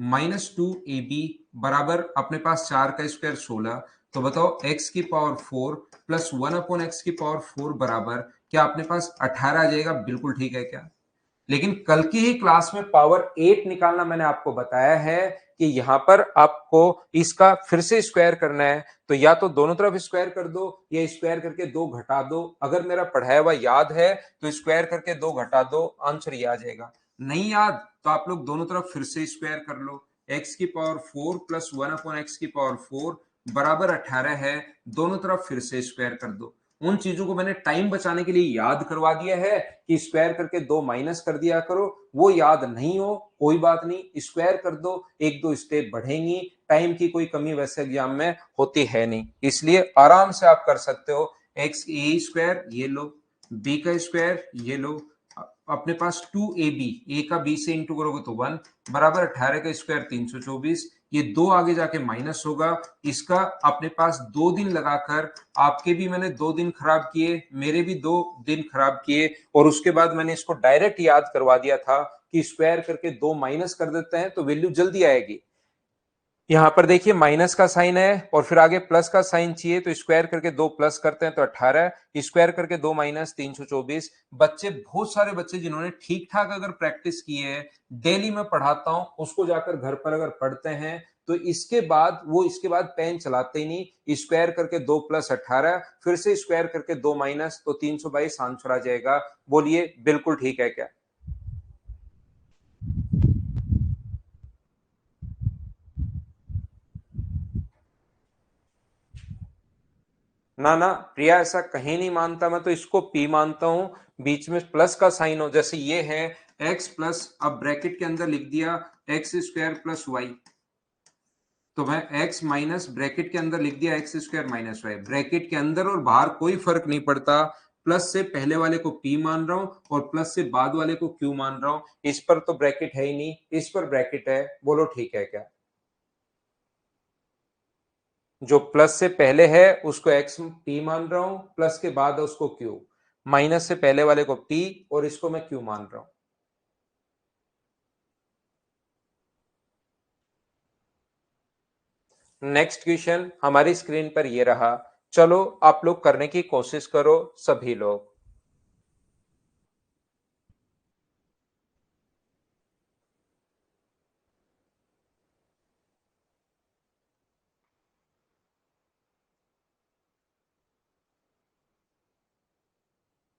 A: -2ab बराबर अपने पास 4 का स्क्वायर 16। तो बताओ x की पावर 4 प्लस 1/x की पावर 4 बराबर क्या अपने पास 18 आ जाएगा? बिल्कुल ठीक है क्या? लेकिन कल की ही क्लास में पावर 8 निकालना मैंने आपको बताया है कि यहां पर आपको इसका फिर से स्क्वायर करना है, तो या तो दोनों तरफ स्क्वायर कर दो या स्क्वायर करके 2 घटा दो। अगर मेरा पढ़ाया हुआ याद है तो स्क्वायर करके 2 घटा दो, आंसर ये आ जाएगा। नहीं याद तो आप लोग दोनों तरफ फिर से स्क्वायर कर लो। x की पावर 4 प्लस 1/x की पावर 4 बराबर 18 है, दोनों तरफ फिर से स्क्वायर कर दो। उन चीजों को मैंने टाइम बचाने के लिए याद करवा दिया है कि स्क्वायर करके 2 माइनस कर दिया करो। वो याद नहीं हो कोई बात नहीं, स्क्वायर कर दो, 1-2 स्टेप बढ़ेंगी। टाइम की कोई कमी वैसे एग्जाम में होती है नहीं, इसलिए आराम से आप कर सकते हो। एक्स ए स्क्वायर ये लो, बी का स्क्वायर ये लो, अपने पास 2ab, ए का बी से इंटू करोगे तो 1 बराबर 18 का स्क्वायर 324। ये 2 आगे जाके माइनस होगा, इसका अपने पास 2 दिन लगाकर, आपके भी मैंने 2 दिन खराब किए, मेरे भी 2 दिन खराब किए और उसके बाद मैंने इसको डायरेक्ट याद करवा दिया था कि स्क्वायर करके 2 माइनस कर देते हैं तो वैल्यू जल्दी आएगी। यहां पर देखिए माइनस का साइन है और फिर आगे प्लस का साइन चाहिए, तो स्क्वायर करके 2 प्लस करते हैं तो 18, स्क्वायर करके 2 माइनस 324। बच्चे, बहुत सारे बच्चे जिन्होंने ठीक ठाक अगर प्रैक्टिस की है, डेली मैं पढ़ाता हूं, उसको जाकर घर पर अगर पढ़ते हैं तो इसके बाद पेन चलाते ही नहीं, स्क्वायर करके 2 + 18, फिर से स्क्वायर करके 2 माइनस, तो 322 आंसर आ जाएगा। बोलिए बिल्कुल ठीक है क्या? ना ना प्रिया, ऐसा कहीं नहीं मानता, मैं तो इसको पी मानता हूं। बीच में प्लस का साइन हो, जैसे ये है x प्लस, अब ब्रैकेट के अंदर लिख दिया एक्स स्क्वायर प्लस वाई, तो मैं x माइनस ब्रैकेट के अंदर लिख दिया x square minus y, bracket के अंदर और बाहर कोई फर्क नहीं पड़ता। प्लस से पहले वाले को p मान रहा हूं और प्लस से बाद वाले को q मान रहा हूं। इस पर तो ब्रैकेट है ही नहीं, इस पर ब्रैकेट है। बोलो ठीक है क्या? जो प्लस से पहले है उसको x p मान रहा हूं, प्लस के बाद है उसको q, माइनस से पहले वाले को p और इसको मैं q मान रहा हूं। नेक्स्ट क्वेश्चन हमारी स्क्रीन पर ये रहा। चलो आप लोग करने की कोशिश करो, सभी लोग।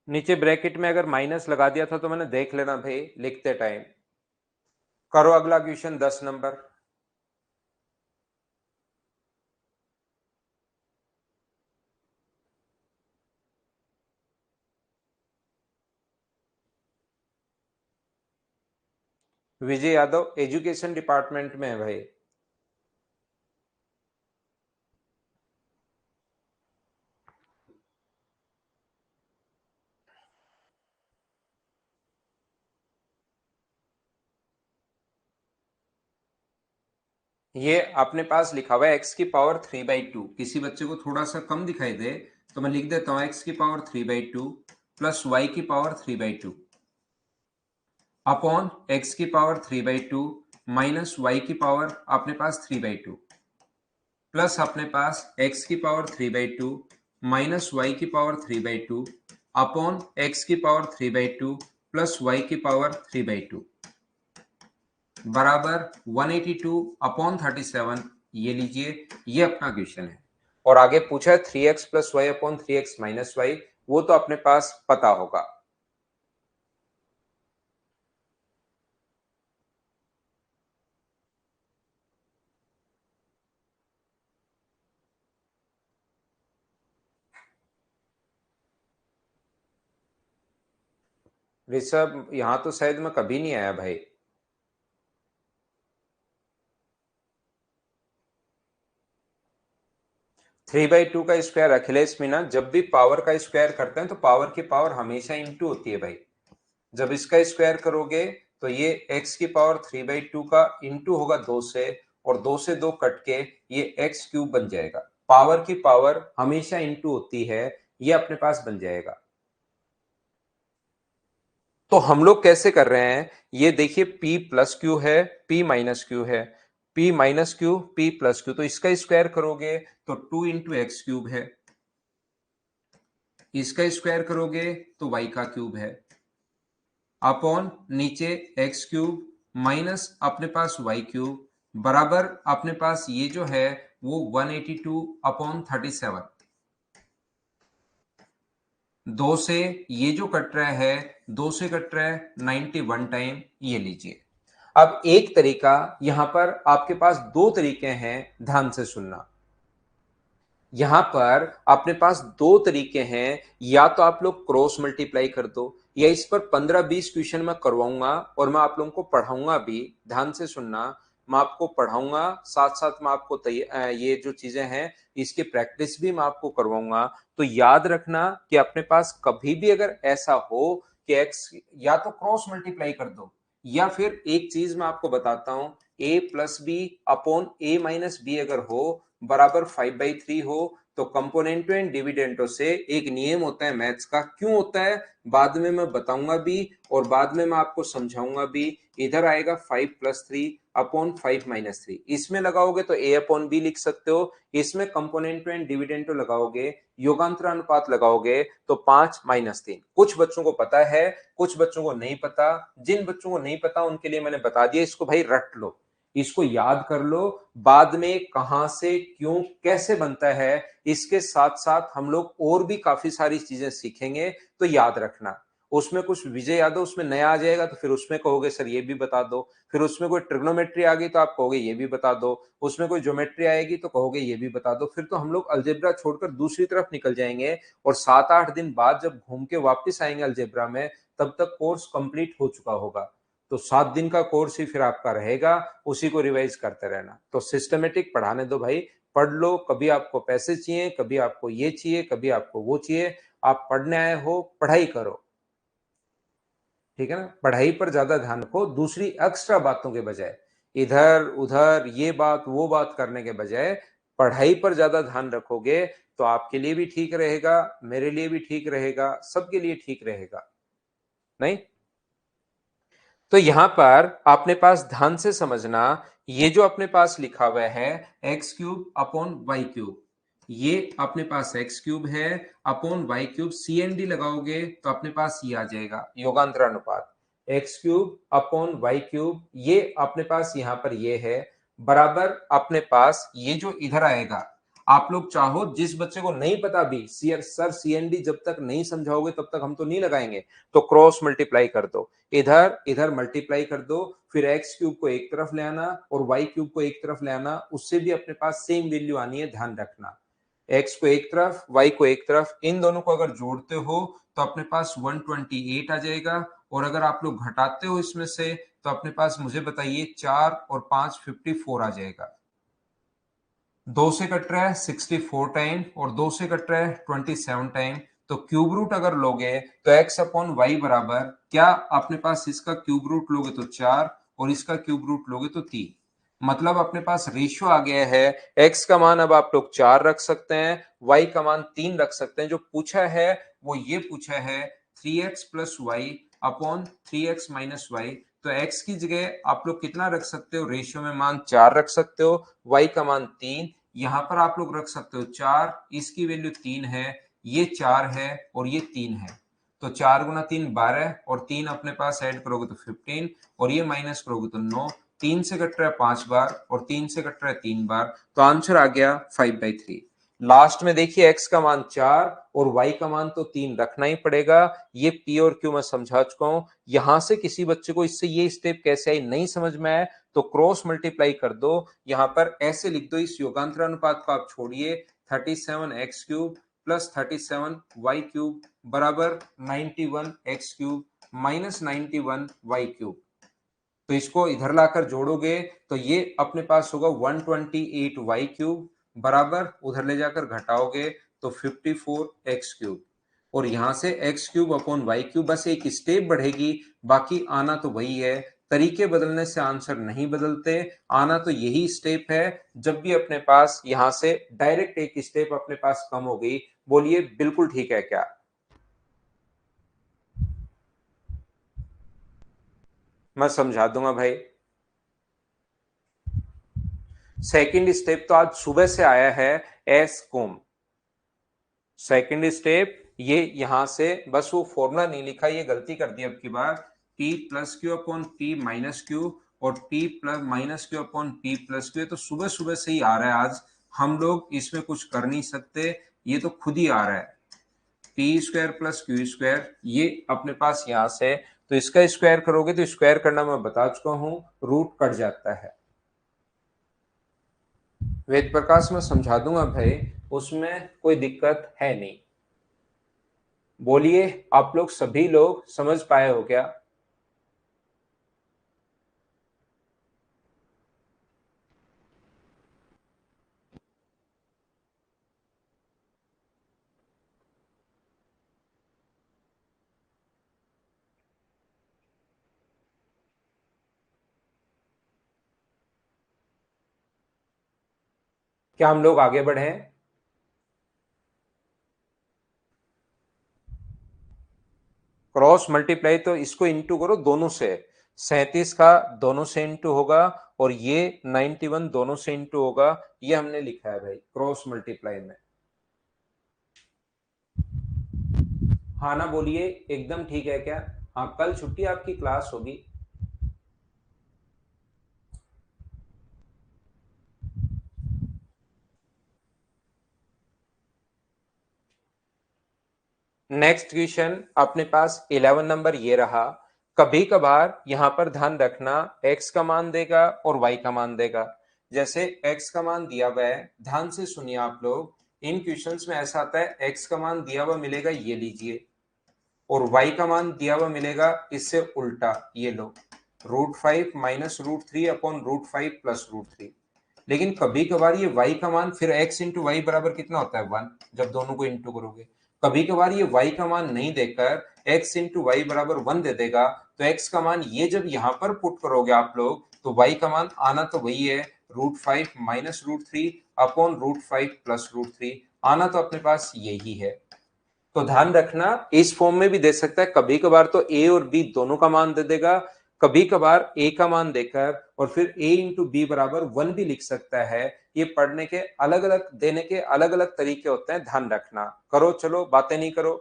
A: नीचे ब्रैकेट में अगर माइनस लगा दिया था तो मैंने देख लेना भाई लिखते टाइम। करो अगला question 10 number. Vijay Yadav education department में है भाई। ये अपने पास लिखा हुआ है एक्स की पावर 3/2। किसी बच्चे को थोड़ा सा कम दिखाई दे तो मैं लिख देता हूं एक्स की पावर 3/2 प्लस वाई की पावर 3/2 अपॉन एक्स की पावर 3/2 माइनस वाई की पावर अपने पास 3/2 प्लस अपने पास एक्स की पावर 3/2 माइनस वाई की पावर 3/2 अपॉन एक्स की पावर 3/2 प्लस वाई की पावर 3/2 बराबर 182 अपॉन 37। ये लीजिए, ये अपना क्वेश्चन है। और आगे पूछा है 3x plus y upon 3x minus y, वो तो अपने पास पता होगा। ऋषभ, यहां तो शायद मैं कभी नहीं आया भाई। 3/2 का स्क्वायर अखिलेश मीना, जब भी पावर का स्क्वायर करते हैं तो पावर की पावर हमेशा इंटू होती है भाई। जब इसका स्क्वायर करोगे तो ये x की पावर 3/2 का इंटू होगा 2 से, और 2 से 2 कट के ये x क्यूब बन जाएगा। पावर की पावर हमेशा इंटू होती है, ये अपने पास बन जाएगा। तो हम लोग कैसे कर रहे हैं, ये देखिए p प्लस क्यू है, p माइनस क्यू है, p minus Q, p plus Q, तो इसका स्क्वायर करोगे तो 2 इंटू एक्स क्यूब है, इसका स्क्वायर करोगे तो y का क्यूब है, अपॉन नीचे एक्स क्यूब माइनस अपने पास वाई क्यूब बराबर अपने पास ये जो है वो 182 अपॉन 37। दो से ये जो कट रहा है, दो से कट रहा है 91 टाइम, ये लीजिए। अब एक तरीका यहां पर आपके पास, दो तरीके हैं, ध्यान से सुनना। यहां पर अपने पास दो तरीके हैं, या तो आप लोग क्रॉस मल्टीप्लाई कर दो, या इस पर 15-20 क्वेश्चन मैं करवाऊंगा और मैं आप लोगों को पढ़ाऊंगा भी। ध्यान से सुनना, मैं आपको पढ़ाऊंगा, साथ साथ मैं आपको ये जो चीजें हैं इसकी प्रैक्टिस भी मैं आपको करवाऊंगा। तो याद रखना कि अपने पास कभी भी अगर ऐसा हो कि एक्स, या तो क्रॉस मल्टीप्लाई कर दो, या फिर एक चीज मैं आपको बताता हूं, a plus B upon a minus B अगर हो बराबर 5/3 हो, तो कंपोनेंटो एंड डिविडेंटो से एक नियम होता है मैथ्स का, क्यों होता है बाद में मैं बताऊंगा भी, और बाद में मैं आपको समझाऊंगा भी। इधर आएगा 5+3 अपॉन 5-3, इसमें लगाओगे तो a अपॉन बी लिख सकते हो, इसमें कंपोनेंटो एंड डिविडेंटो लगाओगे, योगांतर अनुपात लगाओगे तो 5-3। कुछ बच्चों को पता है, कुछ बच्चों को नहीं पता। जिन बच्चों को नहीं पता उनके लिए मैंने बता दिया, इसको भाई रट लो। इसको याद कर लो, बाद में कहां से क्यों कैसे बनता है, इसके साथ साथ हम लोग और भी काफी सारी चीजें सीखेंगे, तो याद रखना। उसमें कुछ विजय यादव उसमें नया आ जाएगा तो फिर उसमें कहोगे सर ये भी बता दो, फिर उसमें कोई ट्रिग्नोमेट्री आ गई तो आप कहोगे ये भी बता दो, उसमें कोई ज्योमेट्री आएगी तो कहोगे ये भी बता दो, फिर तो हम लोग अलजेब्रा छोड़कर दूसरी तरफ निकल जाएंगे, और 7-8 दिन बाद जब घूम के वापस आएंगे अलजेब्रा में, तब तक कोर्स कंप्लीट हो चुका होगा। तो 7 दिन का कोर्स ही फिर आपका रहेगा, उसी को रिवाइज करते रहना। तो सिस्टमेटिक पढ़ाने दो भाई, पढ़ लो। कभी आपको पैसे चाहिए, कभी आपको ये चाहिए, कभी आपको वो चाहिए, आप पढ़ने आए हो, पढ़ाई करो, ठीक है ना। पढ़ाई पर ज्यादा ध्यान रखो, दूसरी एक्स्ट्रा बातों के बजाय, इधर उधर ये बात वो बात करने के बजाय पढ़ाई पर ज्यादा ध्यान रखोगे तो आपके लिए भी ठीक रहेगा, मेरे लिए भी ठीक रहेगा, सबके लिए ठीक रहेगा। नहीं, तो यहां पर अपने पास ध्यान से समझना, ये जो अपने पास लिखा हुआ है x³/y³, ये अपने पास x³ है अपॉन y³ CND लगाओगे तो अपने पास ये आ जाएगा योगांतरानुपात। x³/y³, ये अपने पास यहां पर ये है, बराबर अपने पास ये जो इधर आएगा, आप लोग चाहो जिस बच्चे को नहीं पता भी सर CND जब तक नहीं समझाओगे तब तक हम तो नहीं लगाएंगे, तो क्रॉस मल्टीप्लाई कर दो, इधर इधर मल्टीप्लाई कर दो, फिर x³ को एक तरफ ले आना और y³ को एक तरफ ले आना, उससे भी अपने पास सेम वैल्यू आनी है, ध्यान रखना। x को एक तरफ, y को एक तरफ, इन दोनों को अगर जोड़ते हो तो अपने पास 128 आ जाएगा, और अगर आप लोग घटाते हो इसमें से तो अपने पास, मुझे बताइए, 4 और 5 54 आ जाएगा। 2 से कट रहा है 64 टाइम और 2 से कट रहा है 27 टाइम, तो क्यूब रूट अगर लोगे तो x/y बराबर क्या, अपने पास इसका क्यूब रूट लोगे तो 4 और इसका क्यूब रूट लोगे तो 3, मतलब अपने पास रेशियो आ गया है। x का मान अब आप लोग 4 रख सकते हैं, y का मान 3 रख सकते हैं। जो पूछा है वो ये पूछा है 3x + y upon 3x - y, तो x की जगह आप लोग कितना रख सकते हो, रेशियो में मान 4 रख सकते हो, y का मान 3, यहां पर आप लोग रख सकते हो 4, इसकी वैल्यू 3 है, ये 4 है और ये 3 है, तो 4 × 3 12 और 3 अपने पास ऐड करोगे तो 15 और ये माइनस करोगे तो 9, 3 से कट रहा है 5 बार और 3 से कट रहा है 3 बार, तो आंसर आ गया 5/3। लास्ट में देखिए x का मान 4 और y का मान तो 3 रखना ही पड़ेगा। ये p और q मैं समझा चुका हूं, यहां से किसी बच्चे को इससे ये स्टेप कैसे आई नहीं समझ में आए तो क्रॉस मल्टीप्लाई कर दो, यहां पर ऐसे लिख दो, इस योगांतरानुपात को आप छोड़िए, 37x³ + 37y³ बराबर 91x³ - 91y³, तो इसको इधर लाकर जोड़ोगे तो ये अपने पास होगा 128y³ बराबर, उधर ले जाकर घटाओगे तो 54x³, और यहां से x³/y³, बस एक स्टेप बढ़ेगी, बाकी आना तो वही है। तरीके बदलने से आंसर नहीं बदलते, आना तो यही स्टेप है। जब भी अपने पास यहां से डायरेक्ट एक स्टेप अपने पास कम हो गई, बोलिए बिल्कुल ठीक है क्या? मैं समझा दूंगा भाई। सेकंड स्टेप तो आज सुबह से आया है, एस कोम। सेकंड स्टेप ये यहां से, बस वो फॉर्मूला नहीं लिखा, ये गलती कर दी अब की बार, P+Q/P-Q और P-Q/P+Q, तो सुबह सुबह से ही आ रहा है आज, हम लोग इसमें कुछ कर नहीं सकते, ये तो खुद ही आ रहा है। P² + Q², ये अपने पास यहां से, तो इसका स्क्वायर करोगे तो स्क्वायर करना मैं बता चुका हूं, रूट कट जाता है। वेद प्रकाश में समझा दूंगा भाई, उसमें कोई दिक्कत है नहीं। बोलिए आप लोग सभी लोग समझ पाए हो क्या? क्या हम लोग आगे बढ़े? क्रॉस मल्टीप्लाई तो इसको इंटू करो दोनों से, 37 का दोनों से इंटू होगा और ये 91 दोनों से इंटू होगा, ये हमने लिखा है भाई क्रॉस मल्टीप्लाई में। हाँ ना बोलिए, एकदम ठीक है क्या? हाँ, कल छुट्टी आपकी क्लास होगी। नेक्स्ट क्वेश्चन अपने पास 11 नंबर ये रहा। कभी कभार यहां पर ध्यान रखना x का मान देगा और y का मान देगा। जैसे x का मान दिया हुआ है, ध्यान से सुनिए आप लोग, इन क्वेश्चंस में ऐसा आता है x का मान दिया हुआ मिलेगा, ये लीजिए, और y का मान दिया हुआ मिलेगा इससे उल्टा, ये लो, √5 माइनस √3 अपॉन √5 प्लस √3। लेकिन कभी कभार ये y का मान फिर x इंटू वाई बराबर कितना होता है 1, जब दोनों को इंटू करोगे। कभी कभार ये y का मान नहीं देकर x इंटू वाई बराबर 1 दे देगा, तो x का मान ये जब यहां पर पुट करोगे आप लोग, तो y का मान आना तो वही है, √5 माइनस √3 अपॉन √5 प्लस √3, आना तो अपने पास यही है। तो ध्यान रखना इस फॉर्म में भी दे सकता है, कभी कभार तो a और b दोनों का मान दे देगा, कभी कभार a का मान देकर और फिर a इंटू बी बराबर 1 भी लिख सकता है। ये पढ़ने के अलग अलग, देने के अलग अलग तरीके होते हैं, ध्यान रखना। करो, चलो बातें नहीं करो।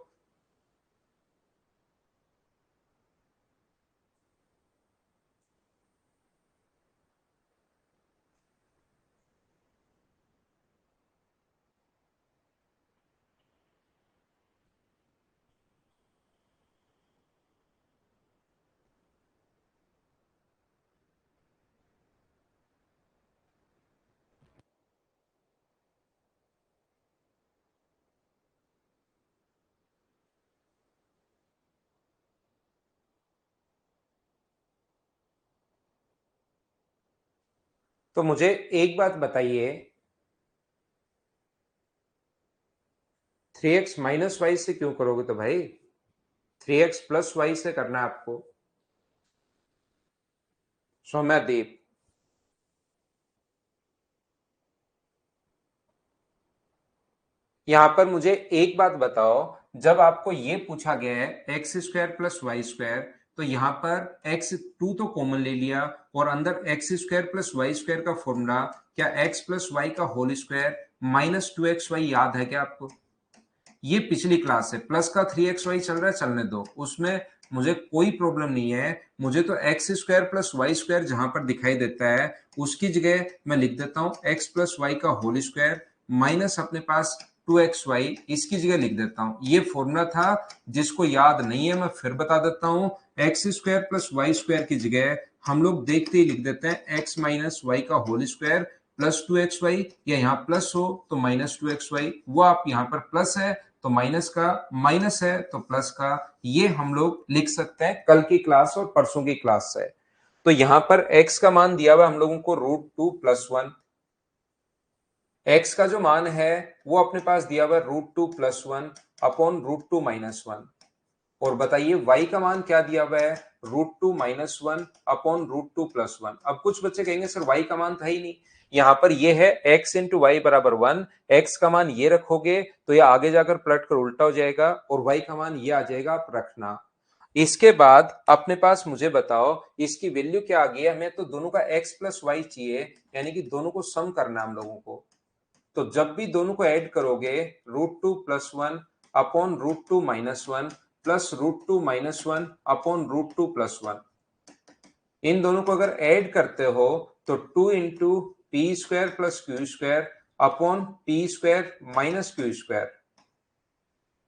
A: तो मुझे एक बात बताइए, 3x माइनस वाई से क्यों करोगे? तो भाई 3x प्लस वाई से करना है आपको। सौम्यादीप, यहां पर मुझे एक बात बताओ, जब आपको ये पूछा गया है X square plus Y square, तो यहां पर एक्स टू तो कॉमन ले लिया और अंदर X square plus Y square का फॉर्मूला, क्या एक्स प्लस वाई का होल स्क्वायर माइनस 2xy याद है क्या आपको? ये पिछली क्लास है, प्लस का 3xy चल रहा है, चलने दो, उसमें मुझे कोई प्रॉब्लम नहीं है। मुझे तो X square plus Y square जहां पर दिखाई देता है उसकी जगह मैं लिख देता हूं एक्स प्लस वाई का होल स्क्वायर माइनस अपने पास 2xy, इसकी जगह लिख देता हूं। ये फॉर्मूला था, जिसको याद नहीं है मैं फिर बता देता हूं, X square plus Y square की जगह हम लोग देखते ही लिख देते हैं एक्स माइनस वाई का होल स्क्वायर प्लस 2xy, या यहाँ प्लस हो तो माइनस 2xy, वो आप यहाँ पर प्लस है तो माइनस का, माइनस है तो प्लस का, ये हम लोग लिख सकते हैं कल की क्लास और परसों की क्लास से। तो यहां पर x का मान दिया हुआ हम लोगों को √2 प्लस 1, x का जो मान है वो अपने पास दिया हुआ √2 प्लस 1 अपॉन √2 माइनस 1। और बताइए y का मान क्या दिया हुआ है, √2 माइनस 1 अपॉन √2 प्लस 1। अब कुछ बच्चे कहेंगे सर y का मान था ही नहीं, यहां पर ये है x इंटू वाई बराबर 1, x का मान ये रखोगे तो ये आगे जाकर पलट कर उल्टा हो जाएगा और y का मान ये आ जाएगा, आप रखना। इसके बाद अपने पास मुझे बताओ इसकी वैल्यू क्या आ गई है, हमें तो दोनों का x प्लस वाई चाहिए, यानी कि दोनों को सम करना हम लोगों को। तो जब भी दोनों को ऐड करोगे, √2 plus 1 upon √2 minus 1 plus √2 minus 1 upon √2 plus 1, इन दोनों को अगर ऐड करते हो तो 2 into P square plus Q square upon P square minus Q square,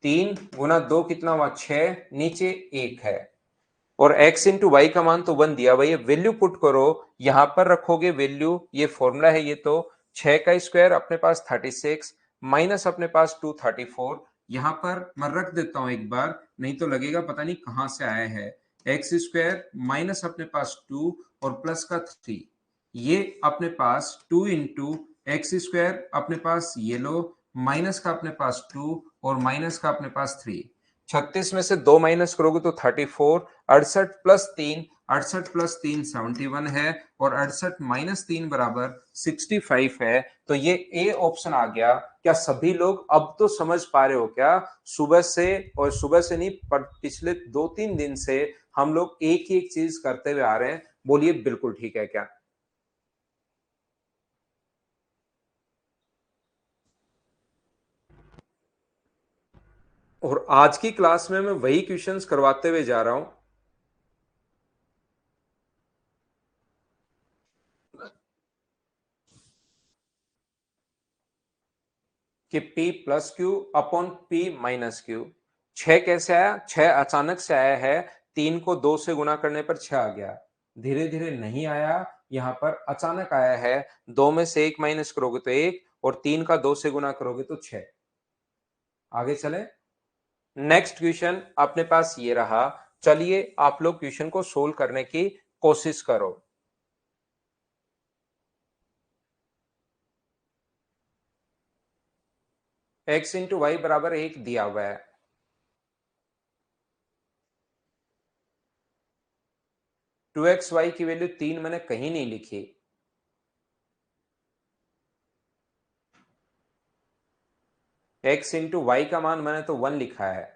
A: 3 गुना 2 कितना हुआ 6, नीचे 1 है, और x इंटू वाई का मान तो 1 दिया हुआ, ये वैल्यू पुट करो, यहां पर रखोगे वैल्यू, ये फॉर्मूला है, ये तो 6 का स्क्वायर अपने पास 36 माइनस अपने पास 234, यहां पर मैं रख देता हूं एक बार, नहीं तो लगेगा पता नहीं कहां से आया है। एक्स स्क्वायर माइनस अपने पास 2 और प्लस का 3, ये अपने पास 2 इंटू एक्स स्क्वायर अपने पास ये लो, माइनस का अपने पास 2 और माइनस का अपने पास 3, 36 में से 2 माइनस करोगे तो 34, 68 प्लस 3 71 है, और 68 माइनस 3 बराबर 65 है। तो ये ए ऑप्शन आ गया। क्या सभी लोग अब तो समझ पा रहे हो क्या? सुबह से, और सुबह से नहीं पर पिछले 2-3 दिन से हम लोग एक ही एक चीज करते हुए आ रहे हैं, बोलिए बिल्कुल ठीक है क्या? और आज की क्लास में मैं वही क्वेश्चंस करवाते हुए जा रहा हूं कि P plus Q upon P minus Q, 6 कैसे आया? 6 अचानक से आया है, 3 को 2 से गुणा करने पर 6 आ गया। धीरे धीरे नहीं आया, यहाँ पर अचानक आया है। 2 में से 1 माइनस करोगे तो 1 और 3 का 2 से गुणा करोगे तो 6। आगे चले। नेक्स्ट क्वेश्चन अपने पास ये रहा। चलिए आप लोग क्वेश्चन को सोल्व करने की कोशिश करो। x इंटू वाई बराबर 1 दिया हुआ है। टू एक्स वाई की वैल्यू 3 मैंने कहीं नहीं लिखी। x इंटू वाई का मान मैंने तो 1 लिखा है।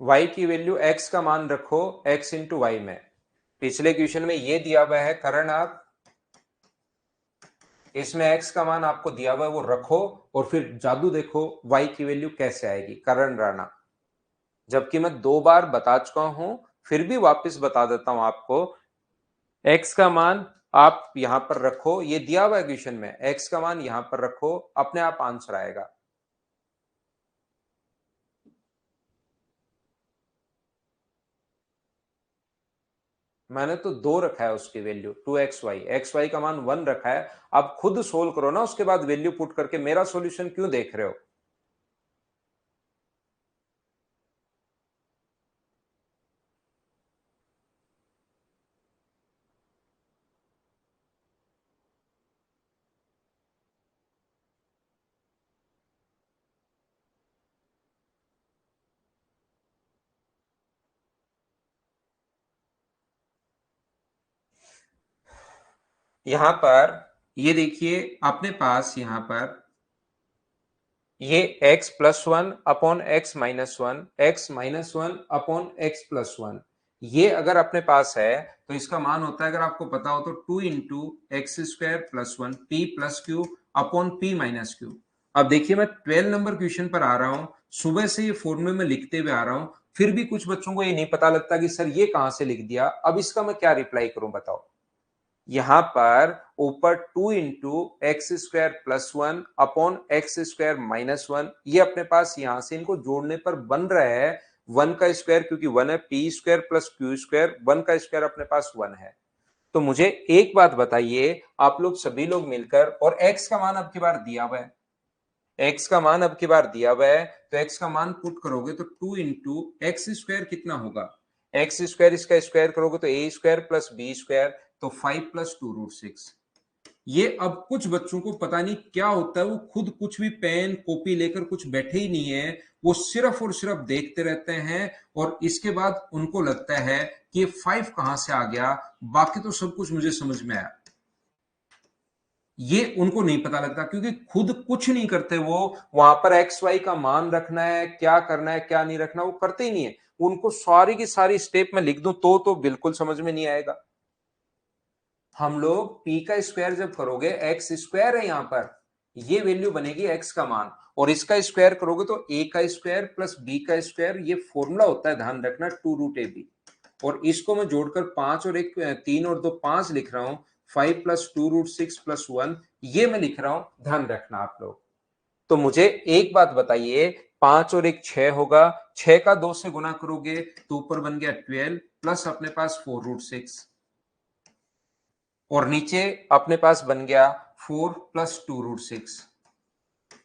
A: y की वैल्यू x का मान रखो x इंटू वाई में। पिछले क्वेश्चन में ये दिया हुआ है करण, आप इसमें x का मान आपको दिया हुआ है वो रखो और फिर जादू देखो y की वैल्यू कैसे आएगी। करण राणा। जबकि मैं 2 बार बता चुका हूं, फिर भी वापस बता देता हूं आपको। x का मान आप यहां पर रखो, ये दिया हुआ है क्वेश्चन में, x का मान यहां पर रखो, अपने आप आंसर आएगा। मैंने तो 2 रखा है उसकी वैल्यू, 2xy, xy का मान 1 रखा है। अब खुद सोल्व करो ना, उसके बाद वैल्यू पुट करके। मेरा सॉल्यूशन क्यों देख रहे हो? यहां पर ये देखिए अपने पास यहां पर ये x plus 1 upon x minus 1, x minus 1 upon x plus 1, ये अगर अपने पास है तो इसका मान होता है, अगर आपको पता हो तो 2 into x square plus 1 P plus Q upon P minus Q. अब देखिए मैं 12 नंबर क्वेश्चन पर आ रहा हूं, सुबह से ये फॉर्मूले में लिखते हुए आ रहा हूं, फिर भी कुछ बच्चों को ये नहीं पता लगता कि सर ये कहां से लिख दिया। अब इसका मैं क्या रिप्लाई करूं बताओ। यहां पर ऊपर 2 into x square plus 1 upon x square minus 1, ये अपने पास यहां से इनको जोड़ने पर बन रहा है 1 का स्क्वायर, क्योंकि 1 है, P square plus Q square, 1 का स्क्वायर अपने पास 1 है। तो मुझे एक बात बताइए आप लोग सभी लोग मिलकर, और x का मान अब की बार दिया हुआ है, x का मान अब की बार दिया हुआ है, तो x का मान पुट करोगे तो 2 इंटू एक्स स्क्वायर कितना होगा, एक्स स्क्वायर, इसका स्क्वायर करोगे तो A square plus B square, तो 5 प्लस 2√6। ये अब कुछ बच्चों को पता नहीं क्या होता है, वो खुद कुछ भी पेन कॉपी लेकर कुछ बैठे ही नहीं है, वो सिर्फ और सिर्फ देखते रहते हैं और इसके बाद उनको लगता है कि ये 5 कहां से आ गया, बाकी तो सब कुछ मुझे समझ में आया। ये उनको नहीं पता लगता क्योंकि खुद कुछ नहीं करते, वो वहां पर एक्स वाई का मान रखना है, क्या करना है क्या नहीं रखना वो करते ही नहीं है। उनको सारी की सारी स्टेप में लिख दूं तो बिल्कुल समझ में नहीं आएगा। हम लोग p का स्क्वायर जब करोगे, एक्स स्क्वायर है यहां पर, ये वैल्यू बनेगी एक्स का मान, और इसका स्क्वायर करोगे तो a का स्क्वायर प्लस b का स्क्वायर, ये फॉर्मूला होता है ध्यान रखना 2√ab। और इसको मैं जोड़कर 5 और 1 3 और 2 5 लिख रहा हूं, 5 प्लस 2√6 प्लस 1, ये मैं लिख रहा हूं, ध्यान रखना आप लोग। तो मुझे एक बात बताइए, 5 और 1 6 होगा, 6 का 2 से गुना करोगे तो ऊपर बन गया 12 प्लस अपने पास 4√6, और नीचे अपने पास बन गया 4 प्लस 2√6।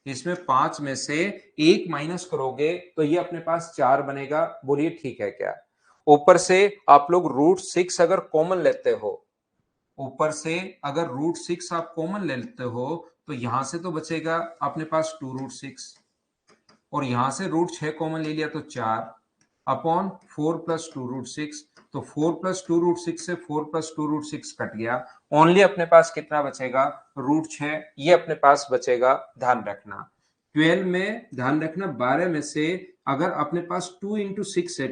A: इसमें 5 में से 1 माइनस करोगे तो ये अपने पास 4 बनेगा। बोलिए ठीक है क्या? ऊपर से आप लोग √6 अगर कॉमन लेते हो, ऊपर से अगर √6 आप कॉमन लेते हो तो यहां से तो बचेगा अपने पास 2√6, और यहां से √6 कॉमन ले लिया तो 4 अपॉन 4 प्लस 2√6, तो 4 प्लस 2√6 से 4 प्लस 2√6 कट गया, ओनली अपने पास कितना बचेगा, √6, ये अपने पास बचेगा। ध्यान रखना 12 में, ध्यान रखना 12 में से अगर अपने पास 2 इंटू 6 है,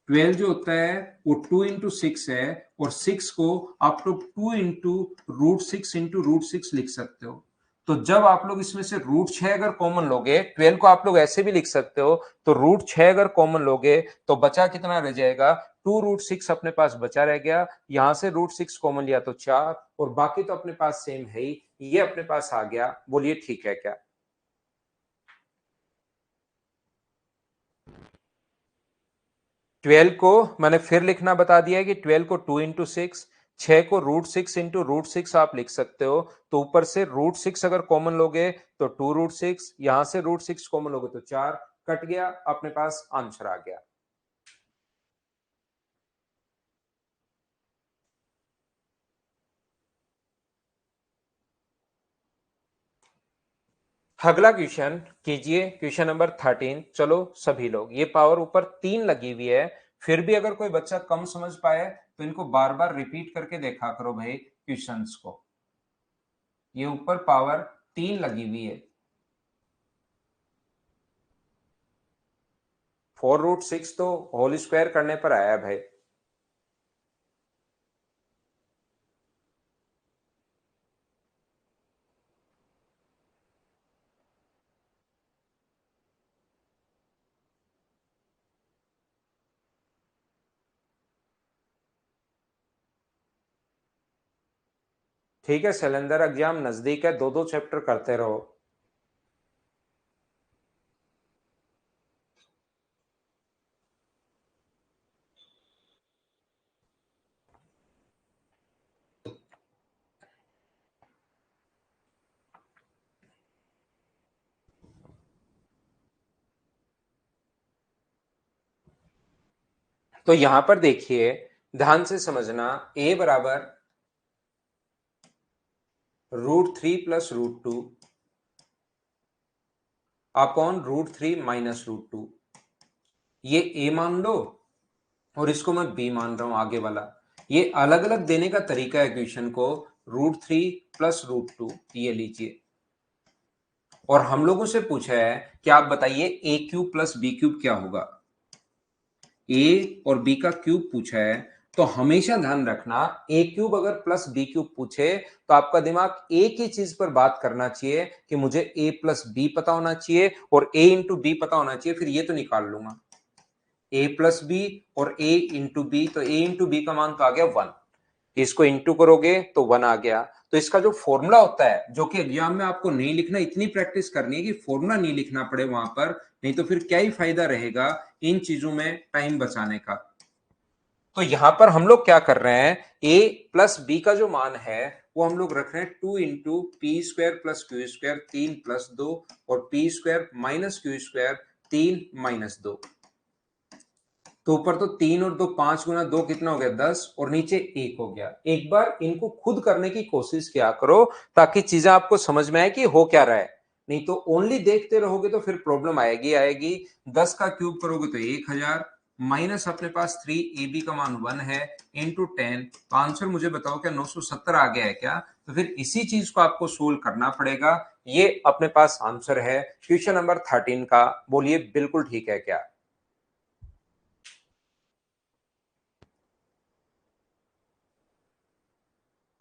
A: 12 जो होता है वो 2 इंटू 6 है, और 6 को आप लोग 2 इंटू रूट सिक्स लिख सकते हो। तो जब आप लोग इसमें से √6 अगर कॉमन लोगे, 12 को आप लोग ऐसे भी लिख सकते हो, तो √6 अगर कॉमन लोगे तो बचा कितना रह जाएगा, 2√6 अपने पास बचा रह गया। यहां से √6 कॉमन लिया तो 4, और बाकी तो अपने पास सेम है ही, ये अपने पास आ गया। बोलिए ठीक है क्या? 12 को मैंने फिर लिखना बता दिया है कि 12 को 2 इंटू 6, 6 को √6 इंटू √6 आप लिख सकते हो। तो ऊपर से √6 अगर कॉमन लोगे तो 2√6, यहां से √6 कॉमन लोगे तो 4 कट गया, अपने पास आंसर आ गया। अगला क्वेश्चन कीजिए, क्वेश्चन नंबर 13। चलो सभी लोग, ये पावर ऊपर 3 लगी हुई है, फिर भी अगर कोई बच्चा कम समझ पाए तो इनको बार बार रिपीट करके देखा करो भाई क्वेश्चंस को। ये ऊपर पावर 3 लगी हुई है, 4√6 तो होल स्क्वायर करने पर आया भाई। ठीक है शैलेंद्र, एग्जाम नजदीक है, 2-2 चैप्टर करते रहो। तो यहां पर देखिए, ध्यान से समझना, a बराबर √3 प्लस √2 अपॉन √3 माइनस √2, ये a मान लो और इसको मैं b मान रहा हूं आगे वाला। ये अलग अलग देने का तरीका है क्वेश्चन को। √3 प्लस √2 ये लीजिए, और हम लोगों से पूछा है कि आप बताइए a³ प्लस b³ क्या होगा। a और b का क्यूब पूछा है, तो हमेशा ध्यान रखना a³ अगर प्लस b³ पूछे तो आपका दिमाग एक ही चीज पर बात करना चाहिए कि मुझे a प्लस b पता होना चाहिए और a इंटू b पता होना चाहिए, फिर ये तो निकाल लूंगा a प्लस बी और a इंटू बी, तो a इंटू बी का मान तो आ गया 1, इसको इंटू करोगे तो 1 आ गया। तो इसका जो फॉर्मूला होता है, जो कि एग्जाम में आपको नहीं लिखना, इतनी प्रैक्टिस करनी है कि फॉर्मूला नहीं लिखना पड़े वहां पर, नहीं तो फिर क्या ही फायदा रहेगा इन चीजों में टाइम बचाने का। तो यहां पर हम लोग क्या कर रहे हैं, a प्लस बी का जो मान है वो हम लोग रख रहे हैं 2 into p² plus q², 3 plus 2, और p² माइनस q², 3 माइनस 2। तो ऊपर तो 3 और 2 5 गुना 2 कितना हो गया 10, और नीचे 1 हो गया। एक बार इनको खुद करने की कोशिश किया करो ताकि चीजें आपको समझ में आए कि हो क्या रहा है, नहीं तो ओनली देखते रहोगे तो फिर प्रॉब्लम आएगी आएगी। 10 का क्यूब करोगे तो 1000, माइनस अपने पास 3, ए बी का मान 1 है, इंटू 10, तो आंसर मुझे बताओ क्या 970 आ गया है क्या। तो फिर इसी चीज को आपको सोल्व करना पड़ेगा। ये अपने पास आंसर है क्वेश्चन नंबर 13 का। बोलिए बिल्कुल ठीक है क्या।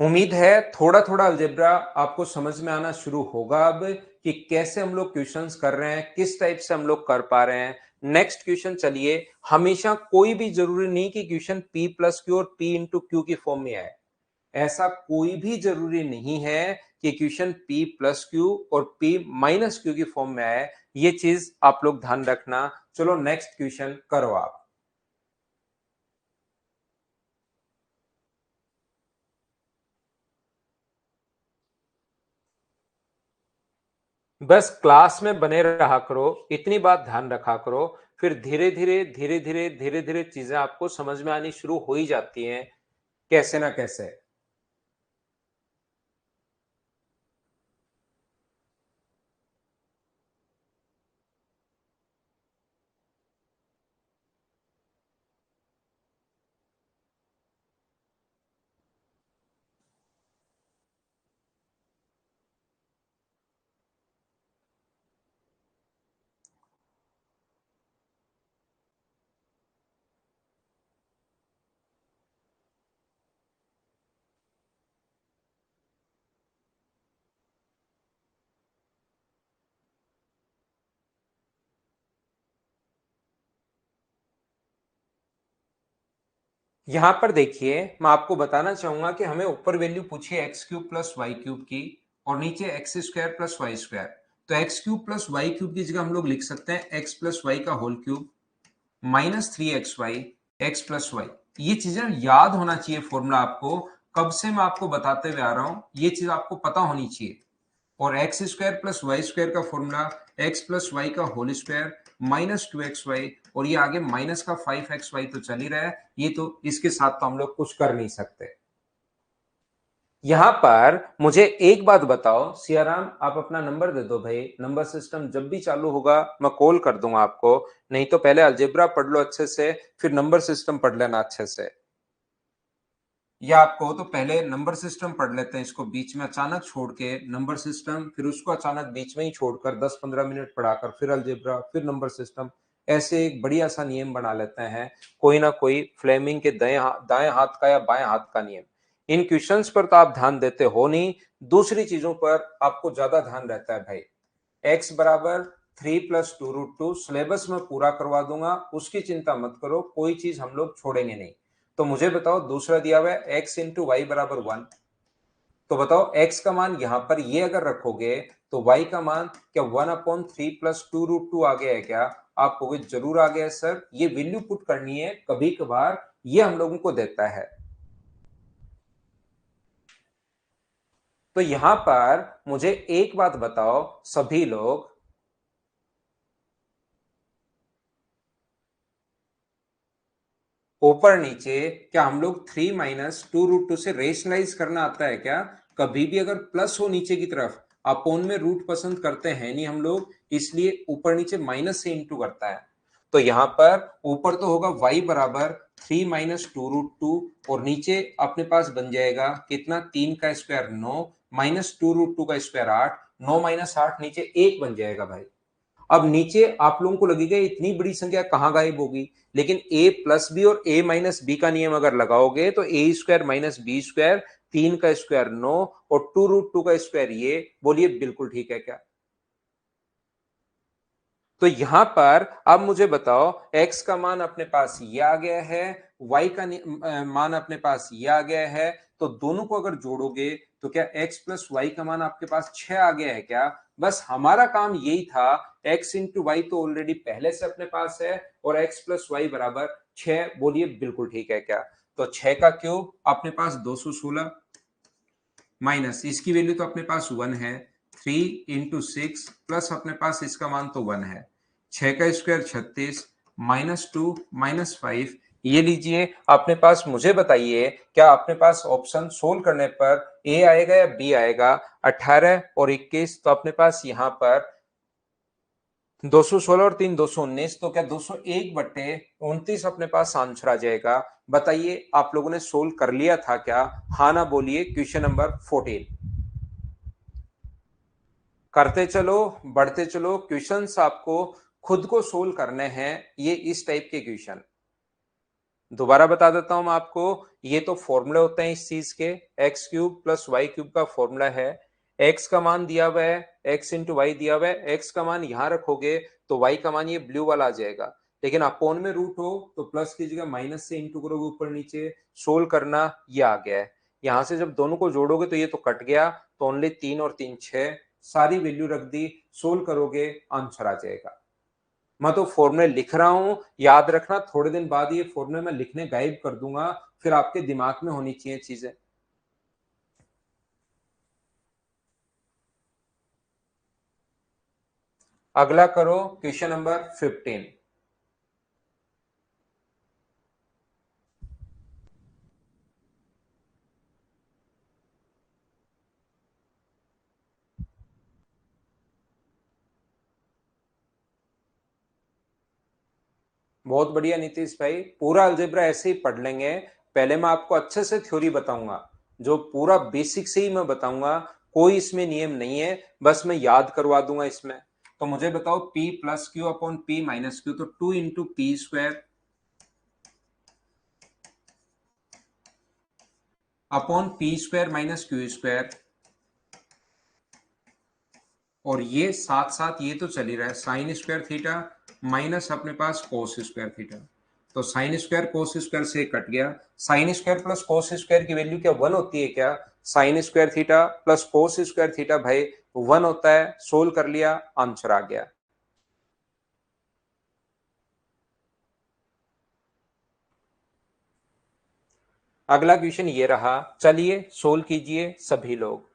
A: उम्मीद है थोड़ा थोड़ा अलजेब्रा आपको समझ में आना शुरू होगा अब, कि कैसे हम लोग क्वेश्चंस कर रहे हैं, किस टाइप से हम लोग कर पा रहे हैं। नेक्स्ट क्वेश्चन चलिए। हमेशा कोई भी जरूरी नहीं कि क्वेश्चन p प्लस क्यू और p इंटू क्यू की फॉर्म में आए, ऐसा कोई भी जरूरी नहीं है कि क्वेश्चन p प्लस क्यू और p माइनस क्यू की फॉर्म में आए। ये चीज आप लोग ध्यान रखना। चलो नेक्स्ट क्वेश्चन करो आप। बस क्लास में बने रहा करो, इतनी बात ध्यान रखा करो, फिर धीरे धीरे धीरे धीरे धीरे धीरे चीजें आपको समझ में आनी शुरू हो ही जाती हैं, कैसे ना कैसे। यहां पर देखिए, मैं आपको बताना चाहूंगा कि हमें ऊपर वैल्यू पूछी है x³ प्लस y³ की, और नीचे x² प्लस y²। तो x³ प्लस y³ की जगह हम लोग लिख सकते हैं x प्लस y का whole cube, -3xy x + y। ये चीजें याद होना चाहिए फॉर्मूला आपको, कब से मैं आपको बताते हुए आ रहा हूं, ये चीज आपको पता होनी चाहिए। और x square plus Y square का फॉर्मूला x प्लस वाई का होल स्क्वायर -2xy, और ये आगे माइनस का 5xy तो चल ही रहा है, ये तो इसके साथ तो हम लोग कुछ कर नहीं सकते। यहां पर मुझे एक बात बताओ सियाराम, आप अपना नंबर दे दो भाई, नंबर सिस्टम जब भी चालू होगा मैं कॉल कर दूंगा आपको, नहीं तो पहले अलजेब्रा पढ़ लो अच्छे से, फिर नंबर सिस्टम पढ़ लेना अच्छे से। या आपको तो पहले नंबर सिस्टम पढ़ लेते हैं, इसको बीच में अचानक छोड़ के नंबर सिस्टम, फिर उसको अचानक बीच में ही छोड़कर 10-15 मिनट पढ़ाकर फिर अलजेब्रा फिर नंबर सिस्टम, ऐसे एक बढ़िया सा नियम बना लेते हैं, कोई ना कोई फ्लेमिंग के दाएं हाथ का या बाएं हाथ का नियम। इन क्वेश्चंस पर तो आप ध्यान देते हो नहीं, दूसरी चीजों पर आपको ज्यादा ध्यान रहता है भाई। x बराबर 3 + 2√2 सिलेबस में पूरा करवा दूंगा, उसकी चिंता मत करो, कोई चीज हम लोग छोड़ेंगे नहीं। तो मुझे बताओ दूसरा दिया हुआ है x × y बराबर 1, तो बताओ x का मान यहां पर ये अगर रखोगे तो y का मान क्या 1/3 + 2√2 आ गया है क्या? आप कहोगे जरूर आ गया सर, ये वैल्यू पुट करनी है, कभी कभार ये हम लोगों को देता है। तो यहां पर मुझे एक बात बताओ सभी लोग, ऊपर नीचे क्या हम लोग 3 - 2√2 से रेशनलाइज करना आता है क्या? कभी भी अगर प्लस हो नीचे की तरफ, अपोन में रूट पसंद करते हैं नहीं हम लोग, इसलिए ऊपर नीचे माइनस से इंटू करता है। तो यहां पर ऊपर तो होगा y बराबर 3 - 2√2, और नीचे अपने पास बन जाएगा कितना, 3 का स्क्वायर 9 -2√2 का स्क्वायर 8, 9 - 8 नीचे 1 बन जाएगा भाई। अब नीचे आप लोगों को लगेगा इतनी बड़ी संख्या कहां गायब होगी, लेकिन a प्लस बी और a माइनस बी का नियम अगर लगाओगे तो a square minus B square, 3 का स्क्वायर 9 और 2√2 का स्क्वायर, ये बोलिए बिल्कुल ठीक है क्या? तो यहां पर अब मुझे बताओ x का मान अपने पास ये आ गया है, y का मान अपने पास ये आ गया है, तो दोनों को अगर जोड़ोगे तो क्या x प्लस वाई का मान आपके पास 6 आ गया है क्या? बस हमारा काम यही था, x इंटू वाई तो ऑलरेडी पहले से अपने पास है, और x प्लस वाई बराबर 6, बोलिए बिल्कुल ठीक है क्या? तो 6 का क्यूब अपने पास 216, माइनस इसकी वैल्यू तो अपने पास 1 है, 3 × 6 प्लस अपने पास इसका मान तो 1 है, 6 का स्क्वायर 36, -2 -5, ये लीजिए अपने पास। मुझे बताइए क्या अपने पास ऑप्शन सोल्व करने पर ए आएगा या बी आएगा? 18 और 21, तो अपने पास यहाँ पर 216 और 3 219, तो क्या 201/29 अपने पास आंसर आ जाएगा? बताइए आप लोगों ने सोल्व कर लिया था क्या? हाँ ना बोलिए। क्वेश्चन नंबर 14 करते चलो, बढ़ते चलो, क्वेश्चंस आपको खुद को सोल्व करने हैं, ये इस टाइप के क्वेश्चन। दोबारा बता देता हूं मैं आपको, ये तो फॉर्मूले होते हैं इस चीज के, x³ + y³ का फॉर्मूला है। x का मान दिया हुआ है, x × y दिया हुआ है, x का मान यहां रखोगे तो y का मान ये ब्लू वाला आ जाएगा, लेकिन अपोन में रूट हो तो प्लस की जगह माइनस से इंटू करोगे ऊपर नीचे, सोल्व करना, ये आ गया है। यहां से जब दोनों को जोड़ोगे तो ये तो कट गया, तो ओनली 3 और 3 6, सारी वैल्यू रख दी, सोल्व करोगे आंसर आ जाएगा। मैं तो फॉर्मूले लिख रहा हूं, याद रखना थोड़े दिन बाद ये फॉर्मूले मैं लिखने गायब कर दूंगा, फिर आपके दिमाग में होनी चाहिए चीजें। अगला करो क्वेश्चन नंबर 15। बहुत बढ़िया नीतीश भाई, पूरा अलजेब्रा ऐसे ही पढ़ लेंगे। पहले मैं आपको अच्छे से थ्योरी बताऊंगा, जो पूरा बेसिक से ही मैं बताऊंगा, कोई इसमें नियम नहीं है, बस मैं याद करवा दूंगा इसमें। तो मुझे बताओ p + q/p - q, तो 2 × p² अपॉन p² - q², और ये साथ साथ ये तो चल ही रहा है साइन स्क्वायर थीटा माइनस अपने पास कोस स्क्वायर थीटा, तो साइन स्क्वायर कोस स्क्वायर से कट गया, sine square plus cos square की वैल्यू क्या 1 होती है क्या? Sine square theta plus cos square theta भाई 1 होता है, सोल्व कर लिया, आंसर आ गया। अगला क्वेश्चन ये रहा, चलिए सोल्व कीजिए सभी लोग।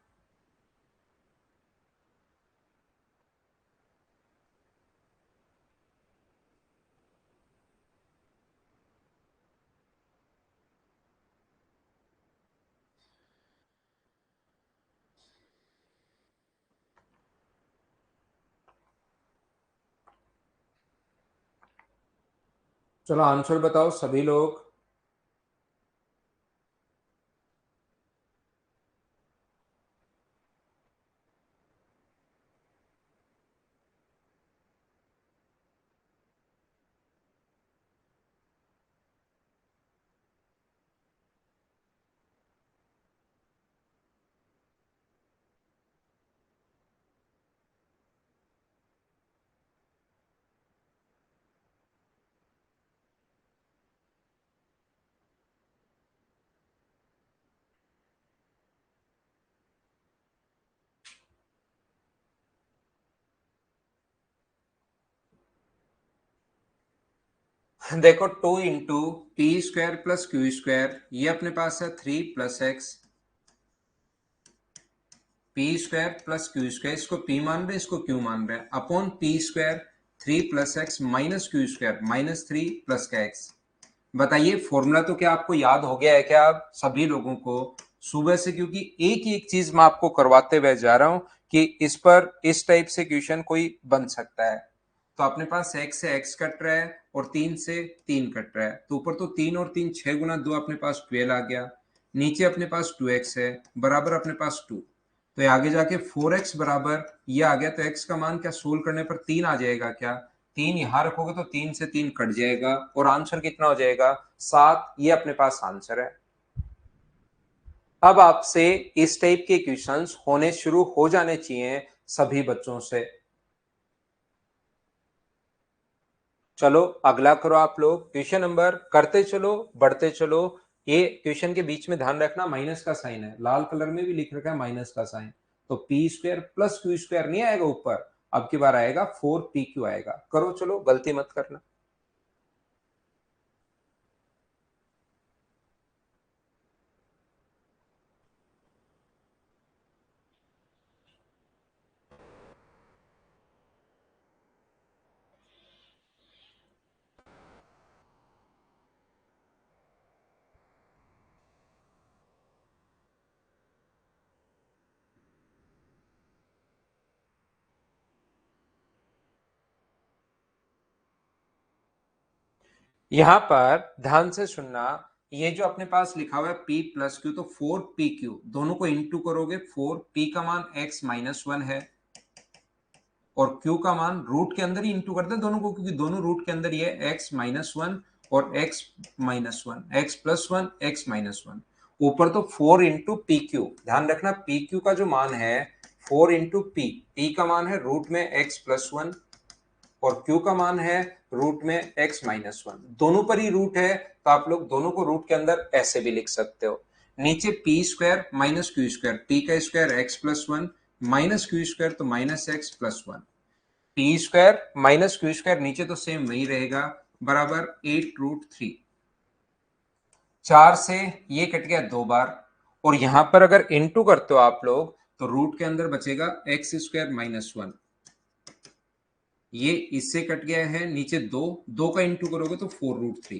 A: चलो आंसर बताओ सभी लोग। देखो 2 × p² + q², ये अपने पास है 3 + x, p² + q², इसको p मान रहे हैं, इसको q मान रहे हैं, अपॉन p², 3 + x - q², -3 + का x। बताइए फॉर्मूला तो क्या आपको याद हो गया है क्या आप सभी लोगों को सुबह से? क्योंकि एक ही एक चीज मैं आपको करवाते हुए जा रहा हूं कि इस पर इस टाइप से क्वेश्चन कोई बन सकता है। तो अपने पास x से x कट रहा है और 3 से 3 कट रहा है, तो ऊपर तो 3 और 3 6 × 2 अपने पास 12 आ गया, नीचे अपने पास 2x है बराबर अपने पास 2। तो ये आगे जाके 4x बराबर ये आ गया, तो x का मान क्या सोल्व करने पर 3 आ जाएगा क्या? 3 यहां रखोगे तो 3 से 3 कट जाएगा और आंसर कितना हो जाएगा? 7। ये अपने पास आंसर है। अब आपसे इस टाइप के क्वेश्चंस होने शुरू हो जाने चाहिए सभी बच्चों से। चलो अगला करो आप लोग, क्वेश्चन नंबर करते चलो बढ़ते चलो। ये क्वेश्चन के बीच में ध्यान रखना माइनस का साइन है, लाल कलर में भी लिख रखा है माइनस का साइन। तो p² + q² नहीं आएगा ऊपर, अब की बार आएगा 4pq आएगा। करो चलो, गलती मत करना। यहां पर ध्यान से सुनना, ये जो अपने पास लिखा हुआ है p + q, तो 4pq दोनों को इंटू करोगे, 4p का मान x - 1 है और q का मान रूट के अंदर ही इंटू करते हैं दोनों को, क्योंकि दोनों रूट के अंदर ही है, x - 1 और x - 1, x + 1 x - 1। ऊपर तो 4 × pq, ध्यान रखना pq का जो मान है 4 × p का मान है रूट में x + 1 और q का मान है रूट में x - 1। दोनों पर ही रूट है, तो आप लोग दोनों को रूट के अंदर ऐसे भी लिख सकते हो। नीचे p² - q², p का स्क्वायर x + 1 - q² तो -x + 1। p² - q² नीचे तो सेम वही रहेगा, बराबर 8√3। 4 से ये कट गया 2 बार, और यहां पर अगर इंटू करते हो आप लोग तो रूट के अंदर बचेगा x² - 1। ये इससे कट गया है, नीचे 2, 2 का इंटू करोगे तो 4√3।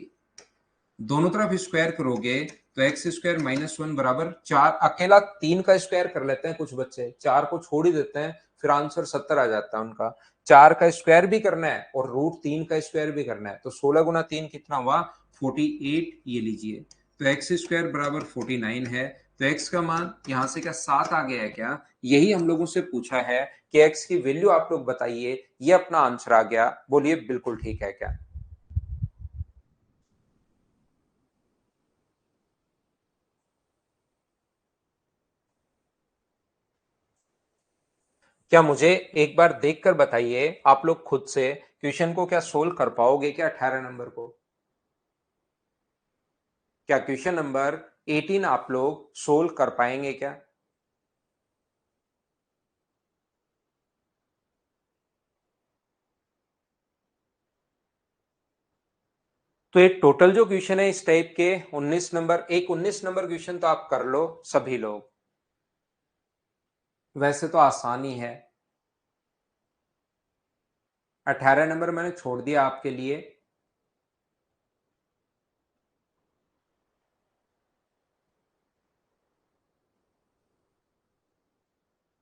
A: दोनों तरफ स्क्वायर करोगे तो x² - 1 बराबर 4। अकेला 3 का स्क्वायर कर लेते हैं कुछ बच्चे, 4 को छोड़ ही देते हैं, फिर आंसर 70 आ जाता है उनका। 4 का स्क्वायर भी करना है और √3 का स्क्वायर भी करना है, तो 16 × 3 कितना हुआ? 48। ये लीजिए, तो x² बराबर 49 है। तो x का मान यहां से क्या 7 आ गया है क्या? यही हम लोगों से पूछा है कि x की वैल्यू आप लोग बताइए, ये अपना आंसर आ गया। बोलिए बिल्कुल ठीक है क्या? क्या मुझे एक बार देखकर बताइए, आप लोग खुद से क्वेश्चन को क्या सोल्व कर पाओगे क्या 18 नंबर को? क्या क्वेश्चन नंबर 18 आप लोग सोल्व कर पाएंगे क्या? तो एक टोटल जो क्वेश्चन है इस टाइप के 19 नंबर, एक 19 नंबर क्वेश्चन तो आप कर लो सभी लोग, वैसे तो आसान ही है। 18 नंबर मैंने छोड़ दिया आपके लिए।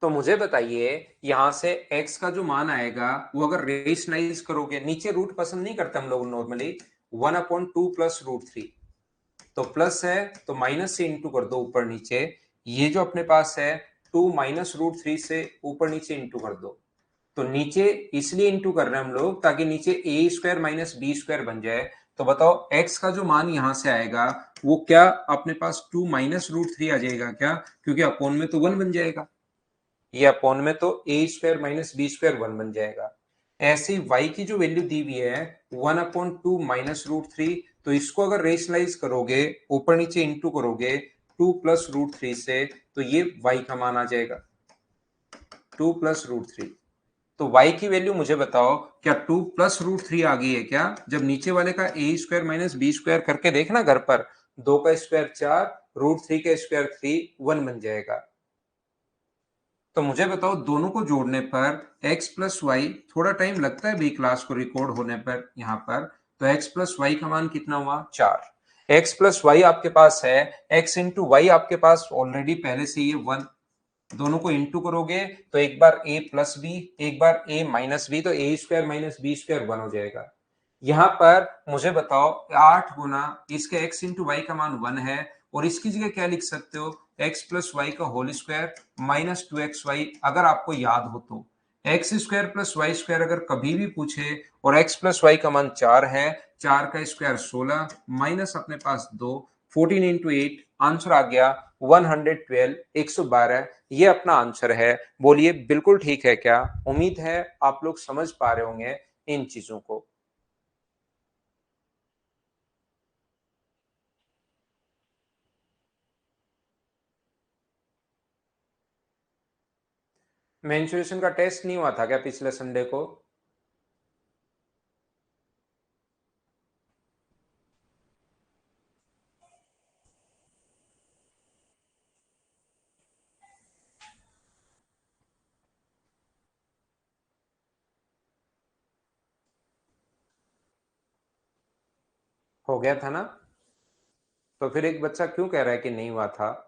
A: तो मुझे बताइए, यहां से x का जो मान आएगा वो अगर रेशनलाइज करोगे, नीचे रूट पसंद नहीं करते हम लोग नॉर्मली, 1/2 प्लस रूट थ्री, तो प्लस है तो माइनस से इंटू कर दो ऊपर नीचे, ये जो अपने पास है 2 माइनस रूट थ्री से ऊपर नीचे इंटू कर दो। तो नीचे इसलिए इंटू कर रहे हैं हम लोग ताकि नीचे ए स्क्वायर माइनस बी स्क्वायर बन जाए। तो बताओ x का जो मान यहां से आएगा वो क्या अपने पास 2 माइनस रूट थ्री आ जाएगा क्या, क्योंकि अपोन में तो 1 बन जाएगा, ये अपॉन में तो A square minus B square 1 बन जाएगा। ऐसे ही y की जो वैल्यू दी हुई है 1/2 माइनस रूट थ्री, तो इसको अगर रेशनलाइज करोगे, ऊपर नीचे इंटू करोगे 2 प्लस रूट थ्री से, तो ये y का मान आ जाएगा 2 प्लस रूट थ्री। तो y की वैल्यू मुझे बताओ, क्या 2 प्लस रूट थ्री आ गई है क्या? जब नीचे वाले का ए स्क्वायर माइनस बी स्क्वायर करके देखना घर पर, 2 का स्क्वायर 4, रूट थ्री का स्क्वायर 3, 1 बन जाएगा। तो मुझे बताओ दोनों को जोड़ने पर x प्लस वाई, थोड़ा टाइम लगता है भाई क्लास को रिकॉर्ड होने पर यहाँ पर, तो x प्लस वाई का मान कितना हुआ 4। x प्लस वाई आपके पास है, x इंटू वाई आपके पास ऑलरेडी पहले से ही 1, दोनों को इंटू करोगे तो एक बार a प्लस बी, एक बार a माइनस बी, तो A square minus B square 1 हो जाएगा। यहाँ पर मुझे बताओ 8 गुना इसके x इंटू वाई का मान 1 है, और इसकी जगह क्या लिख सकते हो, x प्लस वाई का होल स्क्वायर माइनस 2xy, अगर आपको याद हो तो X square plus Y square अगर कभी भी पूछे और x प्लस वाई का मान 4 है, 4 का स्क्वायर 16 माइनस अपने पास 2, 14 इंटू 8, आंसर आ गया 112, 112। ये अपना आंसर है। बोलिए बिल्कुल ठीक है क्या? उम्मीद है आप लोग समझ पा रहे होंगे इन चीजों को। मेंस्ट्रुएशन का टेस्ट नहीं हुआ था क्या पिछले संडे को? हो गया था ना? तो फिर एक बच्चा क्यों कह रहा है कि नहीं हुआ था?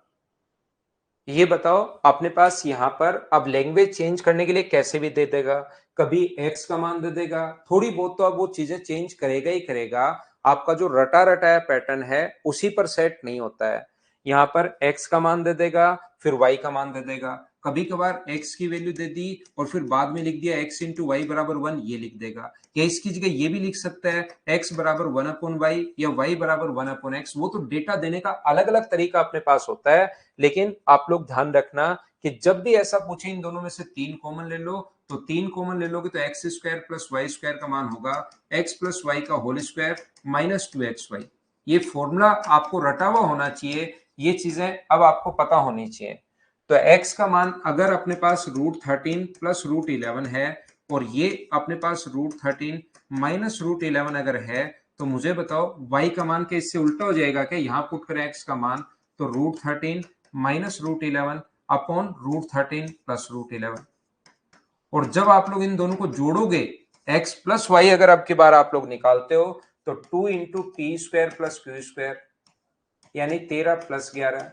A: ये बताओ, अपने पास यहाँ पर अब लैंग्वेज चेंज करने के लिए कैसे भी दे देगा, कभी एक्स का मान दे देगा, थोड़ी बहुत तो अब वो चीजें चेंज करेगा ही करेगा। आपका जो रटा रटाया पैटर्न है उसी पर सेट नहीं होता है। यहाँ पर एक्स का मान दे देगा, फिर वाई का मान दे देगा, कभी कभार एक्स की वैल्यू दे दी और फिर बाद में लिख दिया एक्स इंटू वाई बराबर 1, ये लिख देगा। या इसकी जगह ये भी लिख सकता है एक्स बराबर 1/y या वाई बराबर 1/x। वो तो डेटा देने का अलग अलग तरीका अपने पास होता है, लेकिन आप लोग ध्यान रखना कि जब भी ऐसा पूछे इन दोनों में से 3 कॉमन ले लो, तो 3 कॉमन ले लोगे तो X square plus Y square का मान होगा एक्स प्लस वाई का होल स्क्वायर माइनस 2xy। ये फॉर्मूला आपको रटा हुआ होना चाहिए, ये चीजें अब आपको पता होनी चाहिए। तो x का मान अगर अपने पास √13 प्लस √11 है, और ये अपने पास √13 माइनस √11 अगर है, तो मुझे बताओ y का मान क्या इससे उल्टा हो जाएगा क्या? यहां पुट करें x का मान, तो √13 माइनस √11 अपॉन √13 प्लस √11। और जब आप लोग इन दोनों को जोड़ोगे, x प्लस वाई अगर अब की बार आप लोग निकालते हो, तो 2 into P square plus Q square, यानी 13 प्लस 11,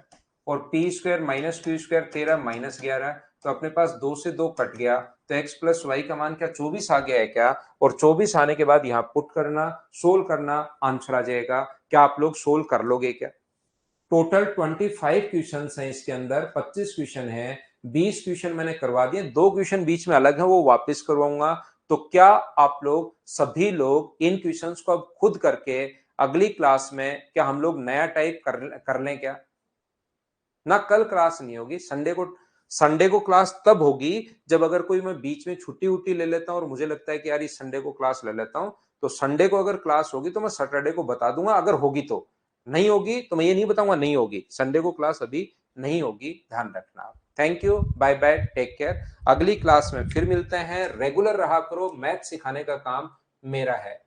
A: और P square minus Q square 13 minus 11, तो अपने पास 2 से 2 कट गया, तो x प्लस वाई का मान क्या 24 आ गया है क्या? और 24 आने के बाद यहाँ पुट करना, सोल्व करना, आंसर आ जाएगा। क्या आप लोग सोल्व कर लोगे क्या? टोटल 25 क्वेश्चन हैं इसके अंदर, 25 क्वेश्चन है, 20 क्वेश्चन मैंने करवा दिए, 2 क्वेश्चन बीच में अलग है वो वापस करवाऊंगा। तो क्या आप लोग सभी लोग इन क्वेश्चंस को अब खुद करके अगली क्लास में क्या हम लोग नया टाइप कर लें क्या? ना कल क्लास नहीं होगी, संडे को क्लास तब होगी जब अगर कोई मैं बीच में छुट्टी उट्टी ले लेता हूं और मुझे लगता है कि यार इस संडे को क्लास ले लेता हूं, तो संडे को अगर क्लास होगी तो मैं सैटरडे को बता दूंगा अगर होगी तो। नहीं होगी तो मैं ये नहीं बताऊंगा नहीं होगी, संडे को क्लास अभी नहीं होगी, ध्यान रखना। Thank you, bye bye, take care. अगली क्लास में फिर मिलते हैं। रेगुलर रहा करो, मैथ सिखाने का काम मेरा है।